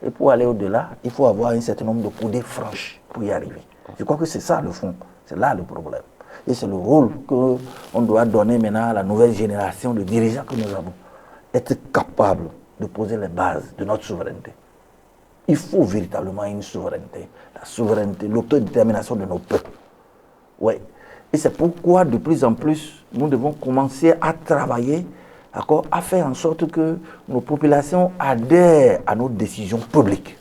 B: Et pour aller au-delà, il faut avoir un certain nombre de coudées franches pour y arriver. Je crois que c'est ça le fond, c'est là le problème. Et c'est le rôle qu'on doit donner maintenant à la nouvelle génération de dirigeants que nous avons. Être capable de poser les bases de notre souveraineté. Il faut véritablement une souveraineté. La souveraineté, l'autodétermination de nos peuples. Oui. Et c'est pourquoi de plus en plus, nous devons commencer à travailler, à faire en sorte que nos populations adhèrent à nos décisions publiques.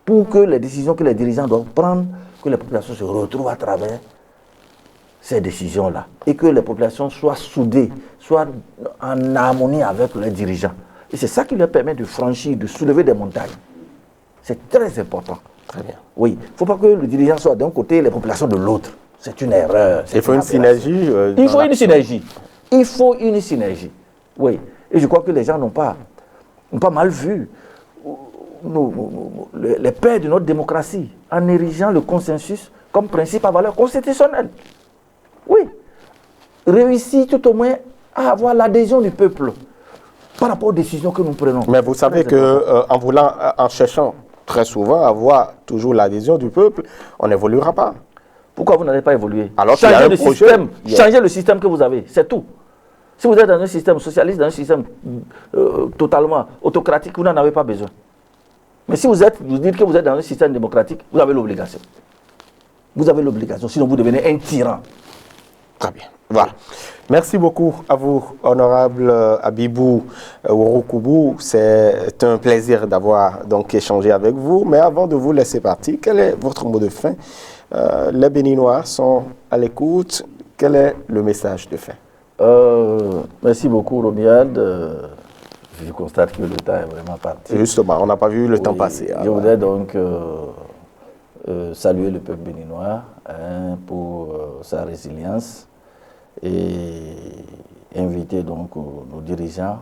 B: Pour que les décisions que les dirigeants doivent prendre, que les populations se retrouvent à travers ces décisions-là. Et que les populations soient soudées, soient en harmonie avec les dirigeants. Et c'est ça qui leur permet de franchir, de soulever des montagnes. C'est très important.
A: Très bien.
B: Oui, il ne faut pas que le dirigeant soit d'un côté et les populations de l'autre. C'est une erreur.
A: Il faut une synergie.
B: Il faut une synergie. Il faut une synergie. Oui. Et je crois que les gens n'ont pas mal vu les pères de notre démocratie en érigeant le consensus comme principe à valeur constitutionnelle. Oui. Réussir tout au moins à avoir l'adhésion du peuple par rapport aux décisions que nous prenons.
A: Mais vous savez en cherchant très souvent à avoir toujours l'adhésion du peuple, on n'évoluera pas.
B: Pourquoi vous n'allez pas évoluer?
A: Alors
B: changez le système que vous avez, c'est tout. Si vous êtes dans un système socialiste, dans un système totalement autocratique, vous n'en avez pas besoin. Mais si vous dites que vous êtes dans un système démocratique, vous avez l'obligation. Vous avez l'obligation, sinon vous devenez un tyran.
A: Très bien. Voilà. Merci beaucoup à vous, honorable Abibou Ouroukoubou. C'est un plaisir d'avoir donc échangé avec vous. Mais avant de vous laisser partir, quel est votre mot de fin? Les Béninois sont à l'écoute. Quel est le message de fin?
B: Merci beaucoup, Romuald. Je constate que le temps est vraiment parti.
A: Justement, on n'a pas vu le temps passer.
B: Je voudrais donc saluer le peuple béninois pour sa résilience et inviter donc nos dirigeants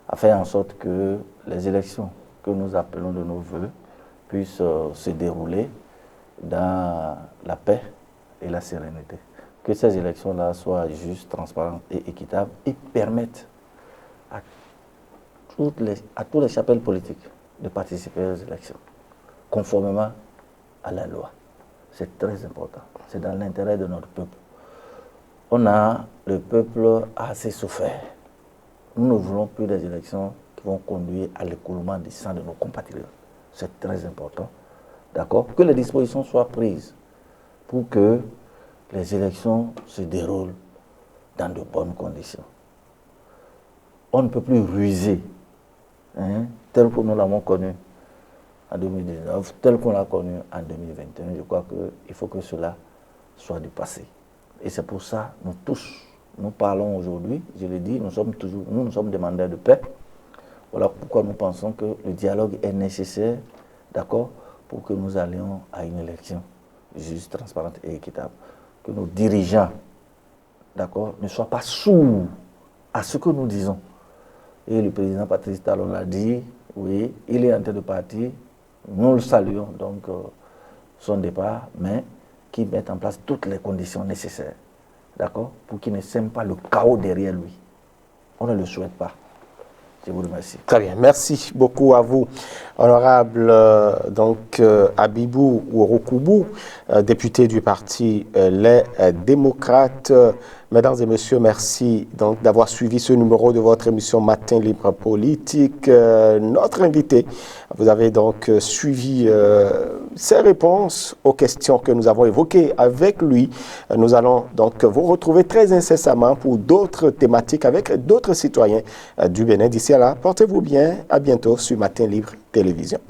B: à faire en sorte que les élections que nous appelons de nos voeux puissent se dérouler dans la paix et la sérénité. Que ces élections-là soient justes, transparentes et équitables et permettent à toutes les chapelles politiques de participer aux élections, conformément à la loi. C'est très important. C'est dans l'intérêt de notre peuple. Le peuple a assez souffert. Nous ne voulons plus des élections qui vont conduire à l'écoulement du sang de nos compatriotes. C'est très important. D'accord? Que les dispositions soient prises pour que les élections se déroulent dans de bonnes conditions. On ne peut plus ruser, tel que nous l'avons connu en 2019, tel qu'on l'a connu en 2021. Je crois qu'il faut que cela soit du passé. Et c'est pour ça, nous tous, nous parlons aujourd'hui, je l'ai dit, nous sommes demandeurs de paix. Voilà pourquoi nous pensons que le dialogue est nécessaire, d'accord, pour que nous allions à une élection juste, transparente et équitable. Que nos dirigeants, d'accord, ne soient pas sourds à ce que nous disons. Et le président Patrice Talon l'a dit, oui, il est en train de partir, nous le saluons, donc son départ, mais qu'il mette en place toutes les conditions nécessaires, d'accord, pour qu'il ne sème pas le chaos derrière lui. On ne le souhaite pas. Je vous remercie.
A: Très bien, merci beaucoup à vous, honorable Abibou Ouroukoubou, député du parti Les Démocrates. Mesdames et messieurs, merci donc d'avoir suivi ce numéro de votre émission Matin Libre Politique. Notre invité, vous avez donc suivi ses réponses aux questions que nous avons évoquées avec lui. Nous allons donc vous retrouver très incessamment pour d'autres thématiques avec d'autres citoyens du Bénin. D'ici là, portez-vous bien. À bientôt sur Matin Libre Télévision.